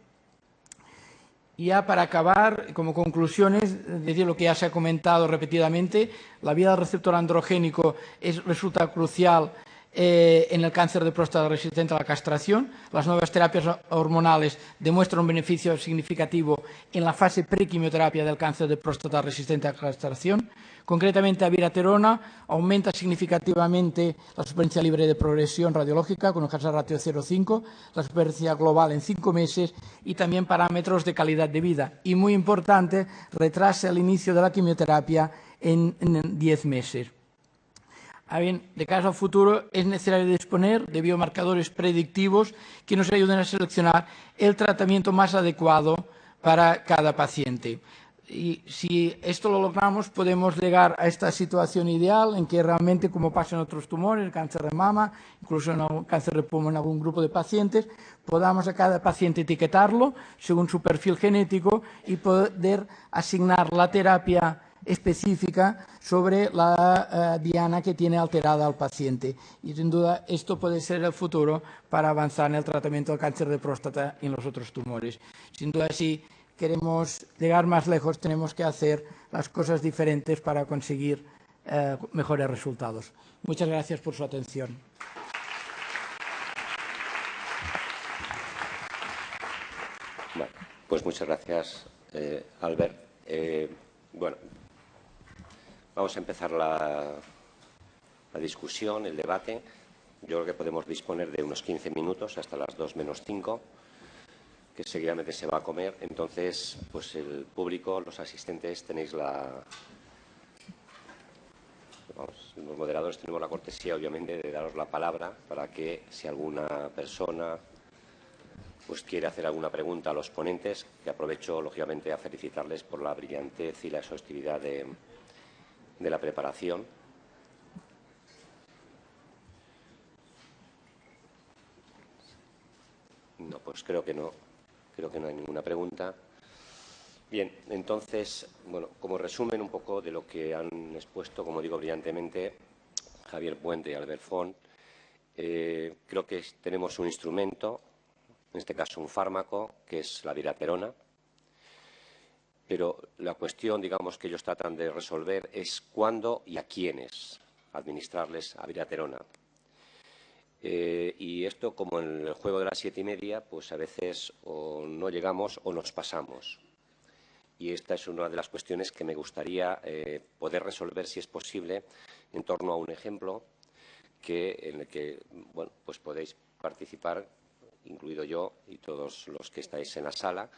Y ya para acabar, como conclusiones, decir lo que ya se ha comentado repetidamente, la vía del receptor androgénico resulta crucial en el cáncer de próstata resistente a la castración. Las nuevas terapias hormonales demuestran un beneficio significativo en la fase prequimioterapia del cáncer de próstata resistente a la castración. Concretamente, la abiraterona aumenta significativamente la supervivencia libre de progresión radiológica con un hazard ratio 0,5, la supervivencia global en 5 meses y también parámetros de calidad de vida. Y, muy importante, retrasa el inicio de la quimioterapia en 10 meses. Bien, de cara al futuro, es necesario disponer de biomarcadores predictivos que nos ayuden a seleccionar el tratamiento más adecuado para cada paciente. Y si esto lo logramos, podemos llegar a esta situación ideal en que realmente, como pasa en otros tumores, el cáncer de mama, incluso en el cáncer de pulmón en algún grupo de pacientes, podamos a cada paciente etiquetarlo según su perfil genético y poder asignar la terapia específica sobre la diana que tiene alterada al paciente. Y sin duda esto puede ser el futuro para avanzar en el tratamiento del cáncer de próstata y en los otros tumores. Sin duda, si queremos llegar más lejos, tenemos que hacer las cosas diferentes para conseguir mejores resultados. Muchas gracias por su atención. Bueno, pues muchas gracias, Albert. Bueno, vamos a empezar la discusión, el debate. Yo creo que podemos disponer de unos 15 minutos hasta las 2 menos 5, que seguidamente se va a comer. Entonces, pues el público, los asistentes, tenéis los moderadores tenemos la cortesía, obviamente, de daros la palabra para que, si alguna persona pues quiere hacer alguna pregunta a los ponentes, que aprovecho, lógicamente, a felicitarles por la brillantez y la exhaustividad de la preparación. No, pues creo que no hay ninguna pregunta. Bien, entonces, bueno, como resumen un poco de lo que han expuesto, como digo, brillantemente, Javier Puente y Albert Font, creo que tenemos un instrumento, en este caso un fármaco, que es la abiraterona. Pero la cuestión, digamos, que ellos tratan de resolver es cuándo y a quiénes administrarles abiraterona. Y esto, como en el juego de las 7:30, pues a veces o no llegamos o nos pasamos. Y esta es una de las cuestiones que me gustaría poder resolver, si es posible, en torno a un ejemplo en el que, bueno, pues podéis participar, incluido yo y todos los que estáis en la sala.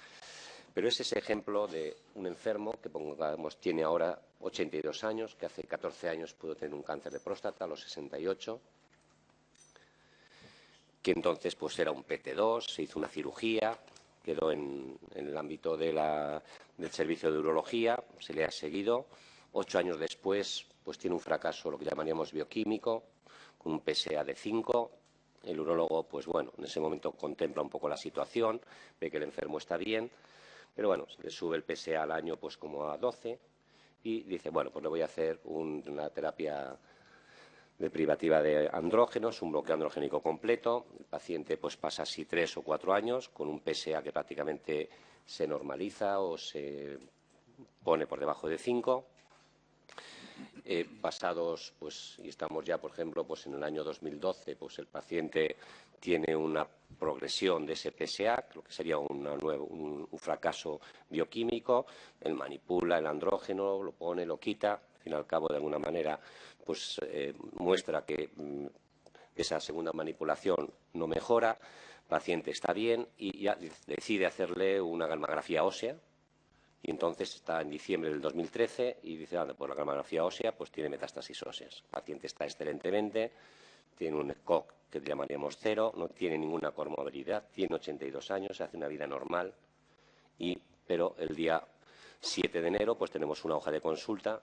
Pero es ese ejemplo de un enfermo que, pongamos, tiene ahora 82 años, que hace 14 años pudo tener un cáncer de próstata, a los 68, que entonces pues era un PT2, se hizo una cirugía, quedó en el ámbito del servicio de urología, se le ha seguido. 8 años después pues tiene un fracaso, lo que llamaríamos bioquímico, con un PSA de 5. El urólogo, pues bueno, en ese momento contempla un poco la situación, ve que el enfermo está bien, pero bueno, se le sube el PSA al año pues como a 12 y dice, bueno, pues le voy a hacer una terapia deprivativa de andrógenos, un bloqueo androgénico completo. El paciente pues pasa así 3 o 4 años con un PSA que prácticamente se normaliza o se pone por debajo de 5. Pasados, pues, y estamos ya, por ejemplo, pues en el año 2012, pues el paciente tiene una progresión de ese PSA, lo que sería un fracaso bioquímico. Él manipula el andrógeno, lo pone, lo quita, al fin y al cabo, de alguna manera, pues muestra que esa segunda manipulación no mejora, el paciente está bien y ya decide hacerle una gammagrafía ósea. Y entonces está en diciembre del 2013 y dice, pues la gammagrafía ósea pues tiene metástasis óseas. El paciente está excelentemente, tiene un ECOG que llamaríamos 0, no tiene ninguna comorbilidad, tiene 82 años, hace una vida normal. Pero el día 7 de enero pues tenemos una hoja de consulta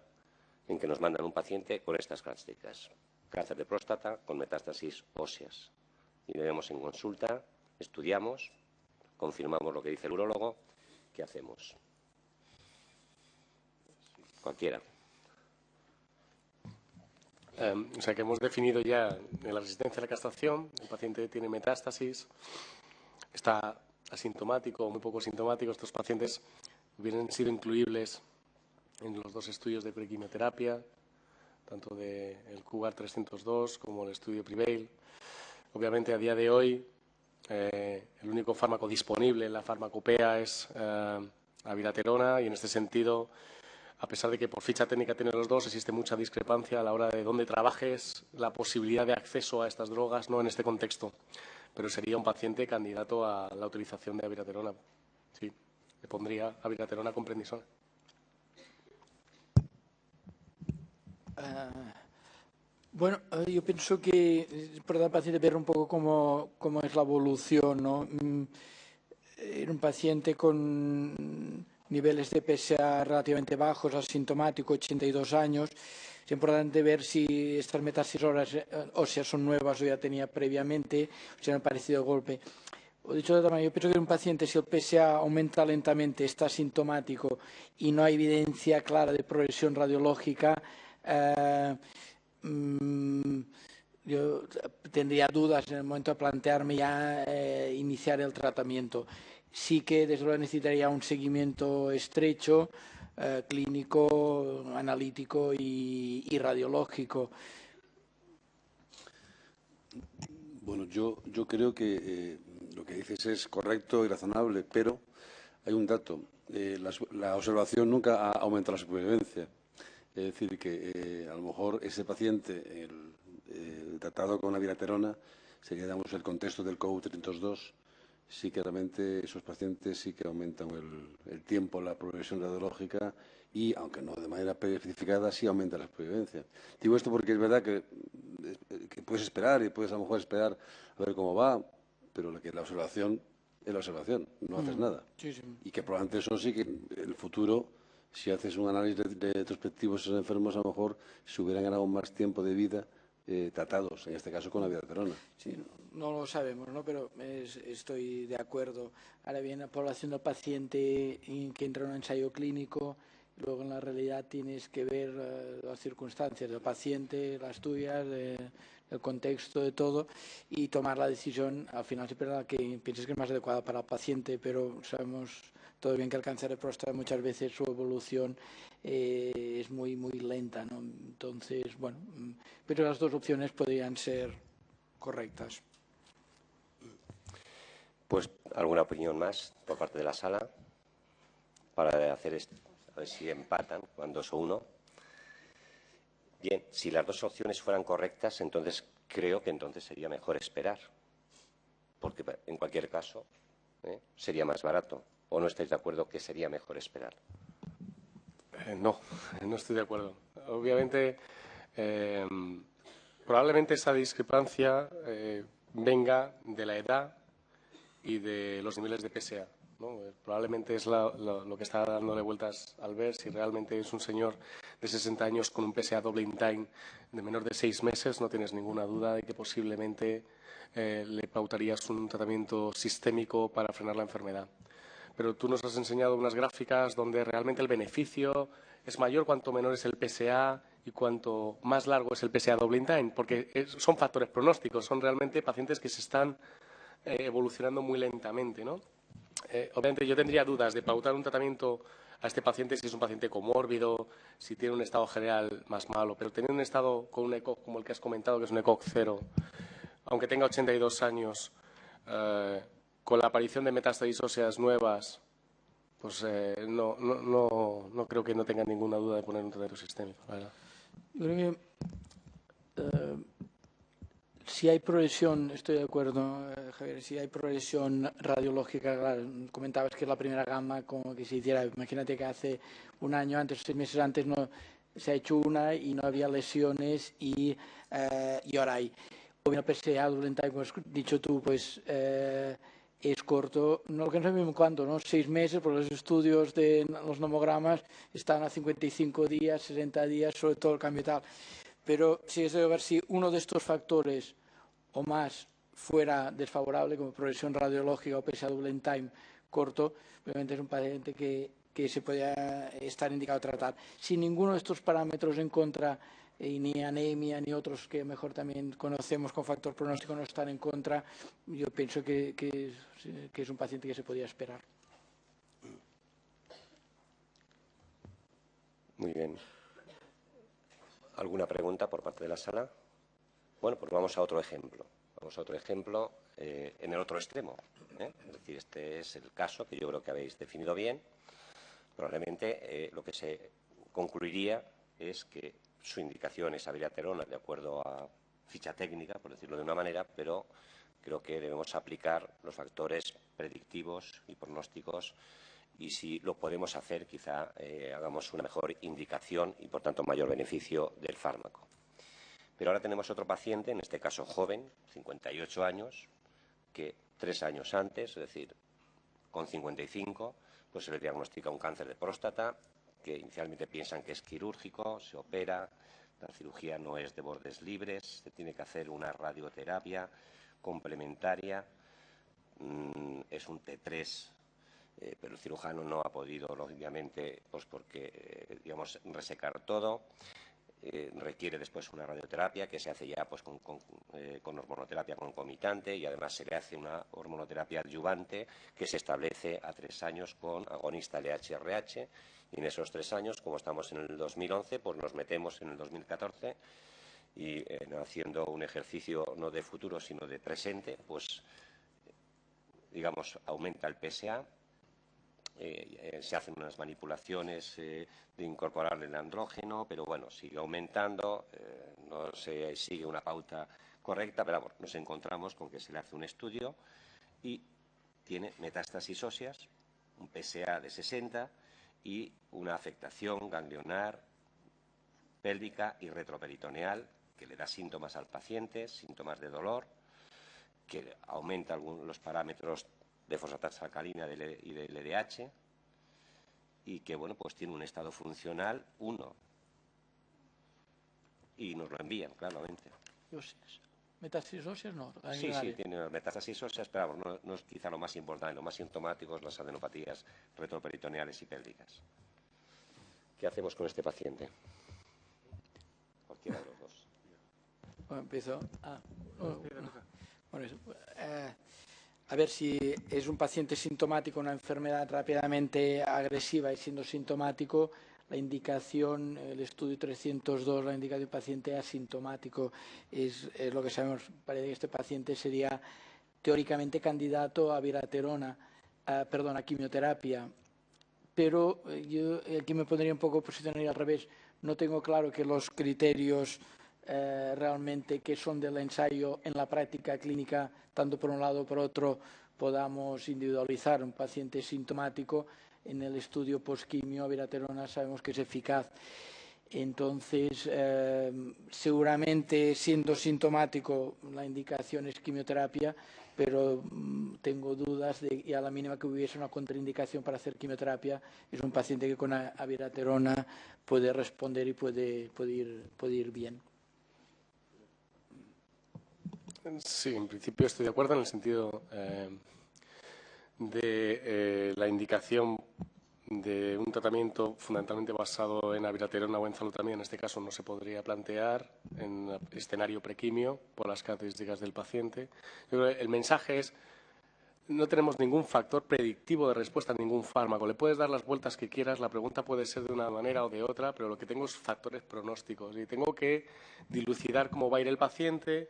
en que nos mandan un paciente con estas características. Cáncer de próstata con metástasis óseas. Y vemos en consulta, estudiamos, confirmamos lo que dice el urólogo, ¿qué hacemos? Cualquiera. O sea que hemos definido ya la resistencia a la castración, el paciente tiene metástasis, está asintomático o muy poco sintomático. Estos pacientes hubieran sido incluibles en los dos estudios de prequimioterapia, tanto del CUGAR 302 como el estudio Prevail. Obviamente, a día de hoy, el único fármaco disponible en la farmacopea es abiraterona, y en este sentido, a pesar de que por ficha técnica tienen los dos, existe mucha discrepancia a la hora de dónde trabajes la posibilidad de acceso a estas drogas, no en este contexto, pero sería un paciente candidato a la utilización de abiraterona. Sí, le pondría abiraterona con prednisona. Bueno, yo pienso que es para el paciente ver un poco cómo es la evolución, ¿no? Era un paciente con niveles de PSA relativamente bajos, asintomático, 82 años. Es importante ver si estas metástasis óseas son nuevas o ya tenía previamente, o si han aparecido de golpe. O dicho de otra manera, yo pienso que un paciente, si el PSA aumenta lentamente, está asintomático y no hay evidencia clara de progresión radiológica, yo tendría dudas en el momento de plantearme ya iniciar el tratamiento. Sí que desde luego necesitaría un seguimiento estrecho, clínico, analítico y radiológico. Bueno, yo creo que lo que dices es correcto y razonable, pero hay un dato. La observación nunca ha aumentado la supervivencia. Es decir, que a lo mejor ese paciente, el tratado con abiraterona, sería, digamos, el contexto del COU 302, sí que realmente esos pacientes sí que aumentan el tiempo, la progresión radiológica y, aunque no de manera especificada, sí aumenta la supervivencia. Digo esto porque es verdad que puedes esperar y puedes a lo mejor esperar a ver cómo va, pero la observación es la observación, no haces nada. Sí, sí. Y que probablemente eso sí que en el futuro, si haces un análisis retrospectivo de esos enfermos, a lo mejor se hubieran ganado más tiempo de vida tratados, en este caso con la abiraterona. Sí, no lo sabemos, ¿no? Pero estoy de acuerdo. Ahora bien, la población del paciente que entra en un ensayo clínico, luego en la realidad tienes que ver las circunstancias del paciente, las tuyas, el contexto de todo, y tomar la decisión, al final siempre la que pienses que es más adecuada para el paciente, pero sabemos todo bien que el cáncer de próstata muchas veces su evolución es muy lenta, ¿no? Entonces, bueno, pero las dos opciones podrían ser correctas. Pues, ¿alguna opinión más por parte de la sala? Para hacer esto, a ver si empatan cuando es uno. Bien, si las dos opciones fueran correctas, entonces creo que entonces sería mejor esperar. Porque en cualquier caso sería más barato. ¿O no estáis de acuerdo que sería mejor esperar? No, no estoy de acuerdo. Obviamente, probablemente esa discrepancia venga de la edad y de los niveles de PSA, ¿no? Probablemente es lo que está dándole vueltas al ver si realmente es un señor de 60 años con un PSA doble in time de menor de 6 meses. No tienes ninguna duda de que posiblemente le pautarías un tratamiento sistémico para frenar la enfermedad. Pero tú nos has enseñado unas gráficas donde realmente el beneficio es mayor cuanto menor es el PSA y cuanto más largo es el PSA doble in time, porque son factores pronósticos, son realmente pacientes que se están evolucionando muy lentamente, ¿no? Obviamente yo tendría dudas de pautar un tratamiento a este paciente si es un paciente comórbido, si tiene un estado general más malo, pero tener un estado con un ECOG como el que has comentado, que es un ECOG 0, aunque tenga 82 años, con la aparición de metástasis óseas nuevas, pues no creo que no tenga ninguna duda de poner un tratamiento sistémico, la verdad. Yo creo que si hay progresión, estoy de acuerdo, Javier, si hay progresión radiológica, claro, comentabas que es la primera gama como que se hiciera, imagínate que hace un año antes, 6 meses antes, no se ha hecho una y no había lesiones y ahora hay. O bien el PSA durante, como has dicho tú, pues es corto, no que no sabemos cuánto, ¿no? 6 meses, porque los estudios de los nomogramas están a 55 días, 60 días, sobre todo el cambio y tal. Pero sí es de ver si uno de estos factores o más fuera desfavorable, como progresión radiológica o PSA double en time corto, obviamente es un paciente que se puede estar indicado a tratar. Si ninguno de estos parámetros en contra, ni anemia ni otros que mejor también conocemos con factor pronóstico no están en contra, yo pienso que es un paciente que se podía esperar. Muy bien. ¿Alguna pregunta por parte de la sala? Bueno, pues vamos a otro ejemplo. Vamos a otro ejemplo en el otro extremo. Es decir, este es el caso que yo creo que habéis definido bien. Probablemente lo que se concluiría es que su indicación es abiraterona de acuerdo a ficha técnica, por decirlo de una manera, pero creo que debemos aplicar los factores predictivos y pronósticos y si lo podemos hacer, quizá hagamos una mejor indicación y, por tanto, mayor beneficio del fármaco. Pero ahora tenemos otro paciente, en este caso joven, 58 años, que 3 años antes, es decir, con 55, pues se le diagnostica un cáncer de próstata, que inicialmente piensan que es quirúrgico, se opera, la cirugía no es de bordes libres, se tiene que hacer una radioterapia complementaria, es un T3, pero el cirujano no ha podido, lógicamente, pues porque, digamos, resecar todo. Requiere después una radioterapia que se hace ya pues, con hormonoterapia concomitante y además se le hace una hormonoterapia adyuvante que se establece a 3 años con agonista LH-RH y en esos 3 años, como estamos en el 2011, pues nos metemos en el 2014 y haciendo un ejercicio no de futuro sino de presente, pues digamos aumenta el PSA. Se hacen unas manipulaciones de incorporarle el andrógeno, pero bueno, sigue aumentando, no se sigue una pauta correcta, pero bueno, nos encontramos con que se le hace un estudio y tiene metástasis óseas, un PSA de 60 y una afectación ganglionar, pélvica y retroperitoneal que le da síntomas al paciente, síntomas de dolor, que aumenta los parámetros de fosfatasa alcalina y de LDH y que, bueno, pues tiene un estado funcional 1 y nos lo envían, claramente. ¿Metástasis óseas? No. Sí, tiene metástasis óseas, pero vamos, no es quizá lo más importante, lo más sintomático es las adenopatías retroperitoneales y pélvicas. ¿Qué hacemos con este paciente? Cualquiera de los dos. Bueno, empiezo. Bueno, a ver si es un paciente sintomático, una enfermedad rápidamente agresiva y siendo sintomático, la indicación, el estudio 302, la indicación del paciente asintomático es lo que sabemos. Parece que este paciente sería teóricamente candidato a abiraterona, a quimioterapia. Pero yo aquí me pondría un poco posicionaría al revés. No tengo claro que los criterios realmente que son del ensayo en la práctica clínica, tanto por un lado o por otro, podamos individualizar un paciente sintomático. En el estudio postquimio, abiraterona, sabemos que es eficaz. Entonces, seguramente siendo sintomático, la indicación es quimioterapia, pero tengo dudas de que a la mínima que hubiese una contraindicación para hacer quimioterapia, es un paciente que con abiraterona puede responder y puede ir bien. Sí, en principio estoy de acuerdo en el sentido de la indicación de un tratamiento fundamentalmente basado en abiraterona o en enzalutamida, en este caso no se podría plantear en escenario prequimio por las características del paciente. Yo creo que el mensaje es: no tenemos ningún factor predictivo de respuesta a ningún fármaco. Le puedes dar las vueltas que quieras, la pregunta puede ser de una manera o de otra, pero lo que tengo es factores pronósticos y tengo que dilucidar cómo va a ir el paciente.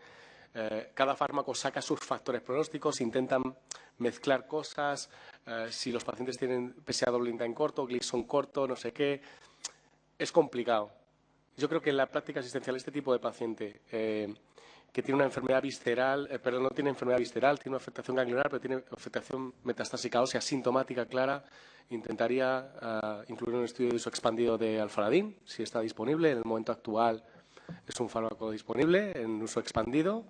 Cada fármaco saca sus factores pronósticos, intentan mezclar cosas, si los pacientes tienen PSA double in time corto, Gleason corto, no sé qué. Es complicado. Yo creo que en la práctica asistencial este tipo de paciente que tiene una enfermedad visceral, no tiene enfermedad visceral, tiene una afectación ganglionar, pero tiene afectación metastásica ósea sintomática clara, intentaría incluir un estudio de uso expandido de alfaradín, si está disponible. En el momento actual es un fármaco disponible en uso expandido.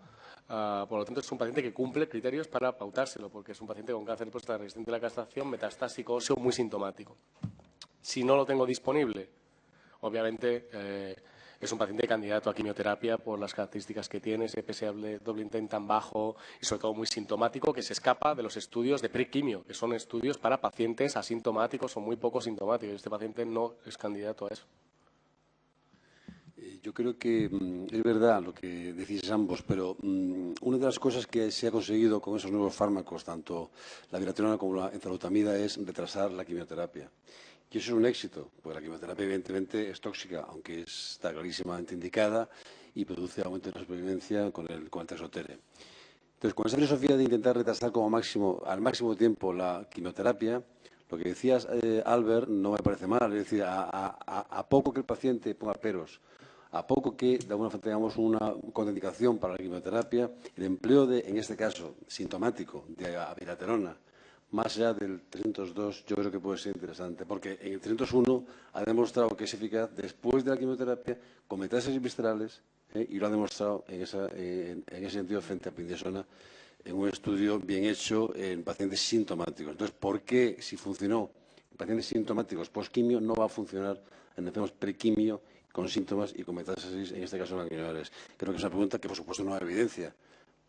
Por lo tanto, es un paciente que cumple criterios para pautárselo, porque es un paciente con cáncer de próstata resistente a la castración, metastásico óseo muy sintomático. Si no lo tengo disponible, obviamente es un paciente candidato a quimioterapia por las características que tiene, ese PSA doble intent tan bajo y sobre todo muy sintomático, que se escapa de los estudios de prequimio, que son estudios para pacientes asintomáticos o muy poco sintomáticos. Este paciente no es candidato a eso. Yo creo que es verdad lo que decís ambos, pero una de las cosas que se ha conseguido con esos nuevos fármacos, tanto la abiraterona como la enzalutamida, es retrasar la quimioterapia. Y eso es un éxito, porque la quimioterapia evidentemente es tóxica, aunque está clarísimamente indicada y produce aumento de la supervivencia con el taxotere. Entonces, con esa filosofía de intentar retrasar al máximo tiempo la quimioterapia, lo que decías, Albert, no me parece mal. Es decir, a poco que el paciente ponga peros, a poco que de alguna forma tengamos una contraindicación para la quimioterapia, el empleo de, en este caso, sintomático, de abiraterona, más allá del 302, yo creo que puede ser interesante, porque en el 301 ha demostrado que es eficaz después de la quimioterapia con metástasis viscerales, y lo ha demostrado en ese sentido frente a prednisona en un estudio bien hecho en pacientes sintomáticos. Entonces, ¿por qué si funcionó en pacientes sintomáticos post-quimio no va a funcionar en enfermos prequimio con síntomas y con metástasis, en este caso ganglionares? Creo que es una pregunta que, por supuesto, no hay evidencia,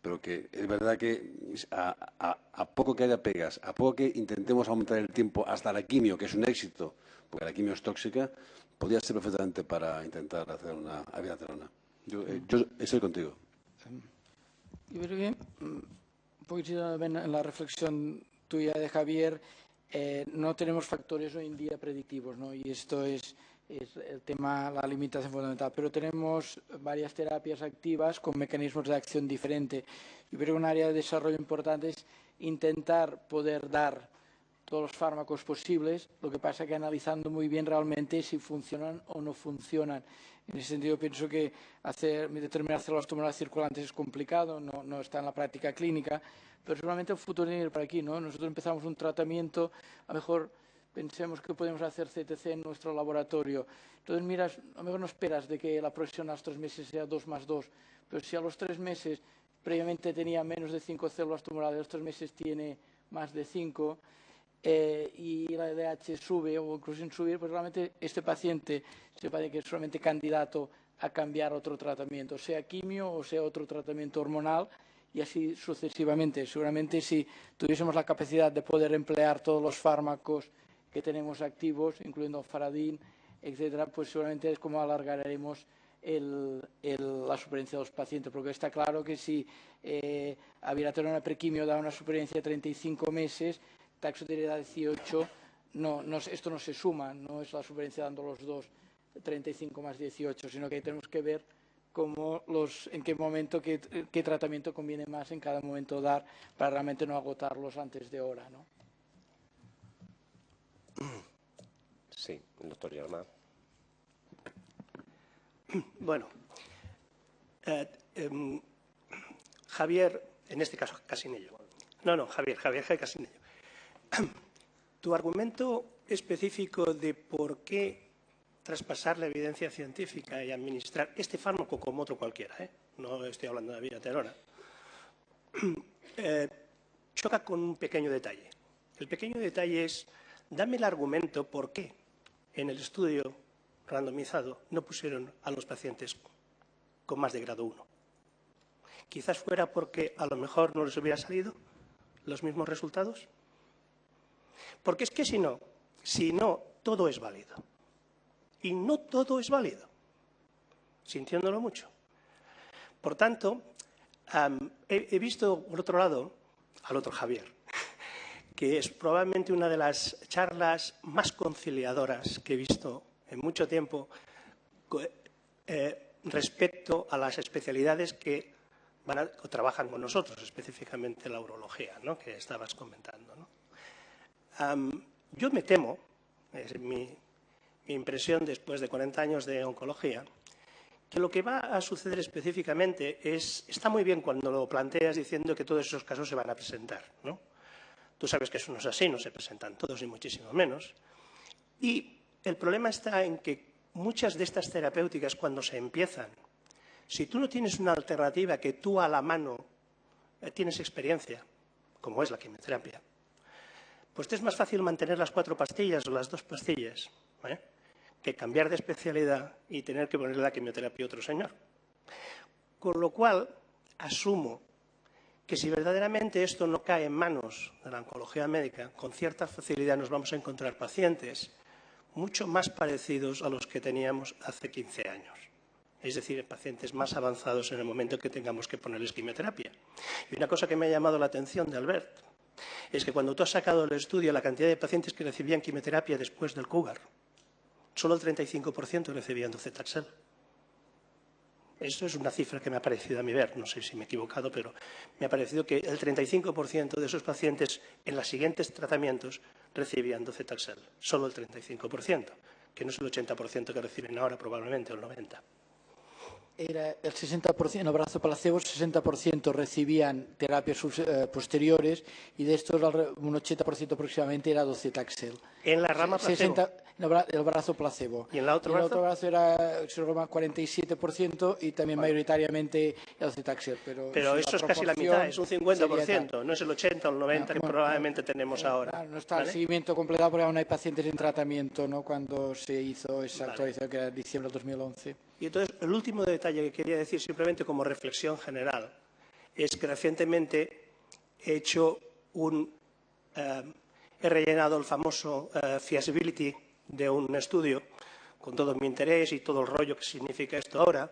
pero que es verdad que a poco que haya pegas, a poco que intentemos aumentar el tiempo hasta la quimio, que es un éxito, porque la quimio es tóxica, podría ser perfectamente para intentar hacer una abiraterona. Yo estoy contigo. Yo creo que, un poquito en la reflexión tuya de Javier, no tenemos factores hoy en día predictivos, ¿no? Y esto es el tema, la limitación fundamental, pero tenemos varias terapias activas con mecanismos de acción diferentes. Yo creo que un área de desarrollo importante es intentar poder dar todos los fármacos posibles, lo que pasa es que analizando muy bien realmente si funcionan o no funcionan. En ese sentido pienso que determinar células tumorales circulantes es complicado, no está en la práctica clínica, pero seguramente el futuro tiene que ir por aquí, ¿no? Nosotros empezamos un tratamiento, a lo mejor pensemos que podemos hacer CTC en nuestro laboratorio. Entonces miras, a lo mejor no esperas de que la progresión a los 3 meses sea 2+2, pero si a los 3 meses previamente tenía menos de 5 células tumorales, a los 3 meses tiene más de 5, y la LDH sube o incluso sin subir, pues realmente este paciente se parece que es solamente candidato a cambiar otro tratamiento, sea quimio o sea otro tratamiento hormonal, y así sucesivamente. Seguramente si tuviésemos la capacidad de poder emplear todos los fármacos que tenemos activos, incluyendo faradín, etcétera, pues seguramente es como alargaremos la supervivencia de los pacientes, porque está claro que si abiraterona prequimio da una supervivencia de 35 meses, taxoterida 18, esto no se suma, no es la supervivencia dando los dos, 35 más 18, sino que tenemos que ver en qué momento, qué tratamiento conviene más en cada momento dar para realmente no agotarlos antes de hora, ¿no? Sí, el doctor Germán. Bueno, Javier, en este caso Casinello. No, Javier Casinello. Tu argumento específico de por qué traspasar la evidencia científica y administrar este fármaco como otro cualquiera, no estoy hablando de abiraterona, choca con un pequeño detalle. El pequeño detalle es, dame el argumento por qué en el estudio randomizado no pusieron a los pacientes con más de grado 1. Quizás fuera porque a lo mejor no les hubiera salido los mismos resultados. Porque es que si no, todo es válido. Y no todo es válido, sintiéndolo mucho. Por tanto, he visto, por otro lado, al otro Javier, que es probablemente una de las charlas más conciliadoras que he visto en mucho tiempo respecto a las especialidades que trabajan con nosotros, específicamente la urología, ¿no?, que estabas comentando, ¿no? Yo me temo, es mi impresión después de 40 años de oncología, que lo que va a suceder específicamente está muy bien cuando lo planteas diciendo que todos esos casos se van a presentar, ¿no? Tú sabes que eso no es así, no se presentan todos y muchísimo menos. Y el problema está en que muchas de estas terapéuticas, cuando se empiezan, Si tú no tienes una alternativa que tú a la mano tienes experiencia, como es la quimioterapia, pues te es más fácil mantener las 4 pastillas o las 2 pastillas, que cambiar de especialidad y tener que ponerle la quimioterapia a otro señor. Con lo cual, asumo que si verdaderamente esto no cae en manos de la oncología médica, con cierta facilidad nos vamos a encontrar pacientes mucho más parecidos a los que teníamos hace 15 años. Es decir, pacientes más avanzados en el momento que tengamos que ponerles quimioterapia. Y una cosa que me ha llamado la atención de Albert es que cuando tú has sacado el estudio, la cantidad de pacientes que recibían quimioterapia después del CUGAR, solo el 35% recibían docetaxel. Eso es una cifra que me ha parecido a mí ver, no sé si me he equivocado, pero me ha parecido que el 35% de esos pacientes en los siguientes tratamientos recibían docetaxel, solo el 35%, que no es el 80% que reciben ahora probablemente, o el 90%. Era el 60%, en el brazo placebo, el 60% recibían terapias posteriores y de estos un 80% aproximadamente era docetaxel. En la rama placebo. El brazo placebo. ¿Y en el otro brazo? El otro brazo era 47% y también mayoritariamente el docetaxel. Pero eso es casi la mitad, es un 50%, no es el 80 o el 90 que probablemente tenemos ahora. No está el seguimiento completado porque aún hay pacientes en tratamiento, ¿no?, cuando se hizo esa actualización que era diciembre de 2011. Y entonces, el último detalle que quería decir simplemente como reflexión general es que recientemente he rellenado el famoso feasibility de un estudio con todo mi interés y todo el rollo que significa esto ahora.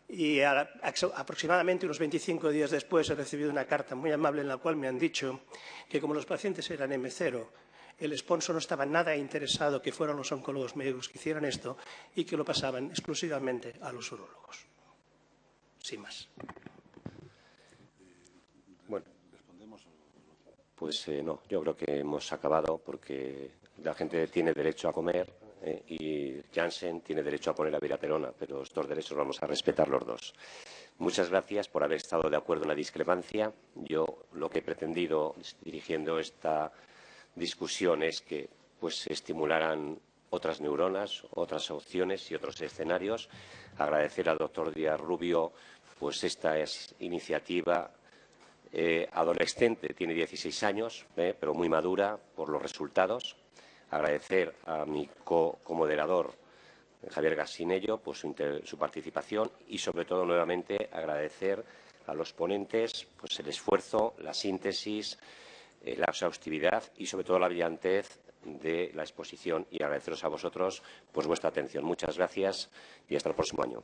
Y aproximadamente unos 25 días después he recibido una carta muy amable en la cual me han dicho que como los pacientes eran M0, el sponsor no estaba nada interesado que fueran los oncólogos médicos que hicieran esto y que lo pasaban exclusivamente a los urólogos. Sin más. Bueno, pues no, yo creo que hemos acabado porque la gente tiene derecho a comer y Janssen tiene derecho a poner la viraterona, pero estos derechos vamos a respetar los dos. Muchas gracias por haber estado de acuerdo en la discrepancia. Yo lo que he pretendido dirigiendo esta discusión es que se estimularan otras neuronas, otras opciones y otros escenarios. Agradecer al doctor Díaz Rubio esta iniciativa adolescente, tiene 16 años, pero muy madura por los resultados. Agradecer a mi comoderador, Javier Gassinello, su participación y, sobre todo, nuevamente agradecer a los ponentes el esfuerzo, la síntesis, la exhaustividad y, sobre todo, la brillantez de la exposición y agradeceros a vosotros vuestra atención. Muchas gracias y hasta el próximo año.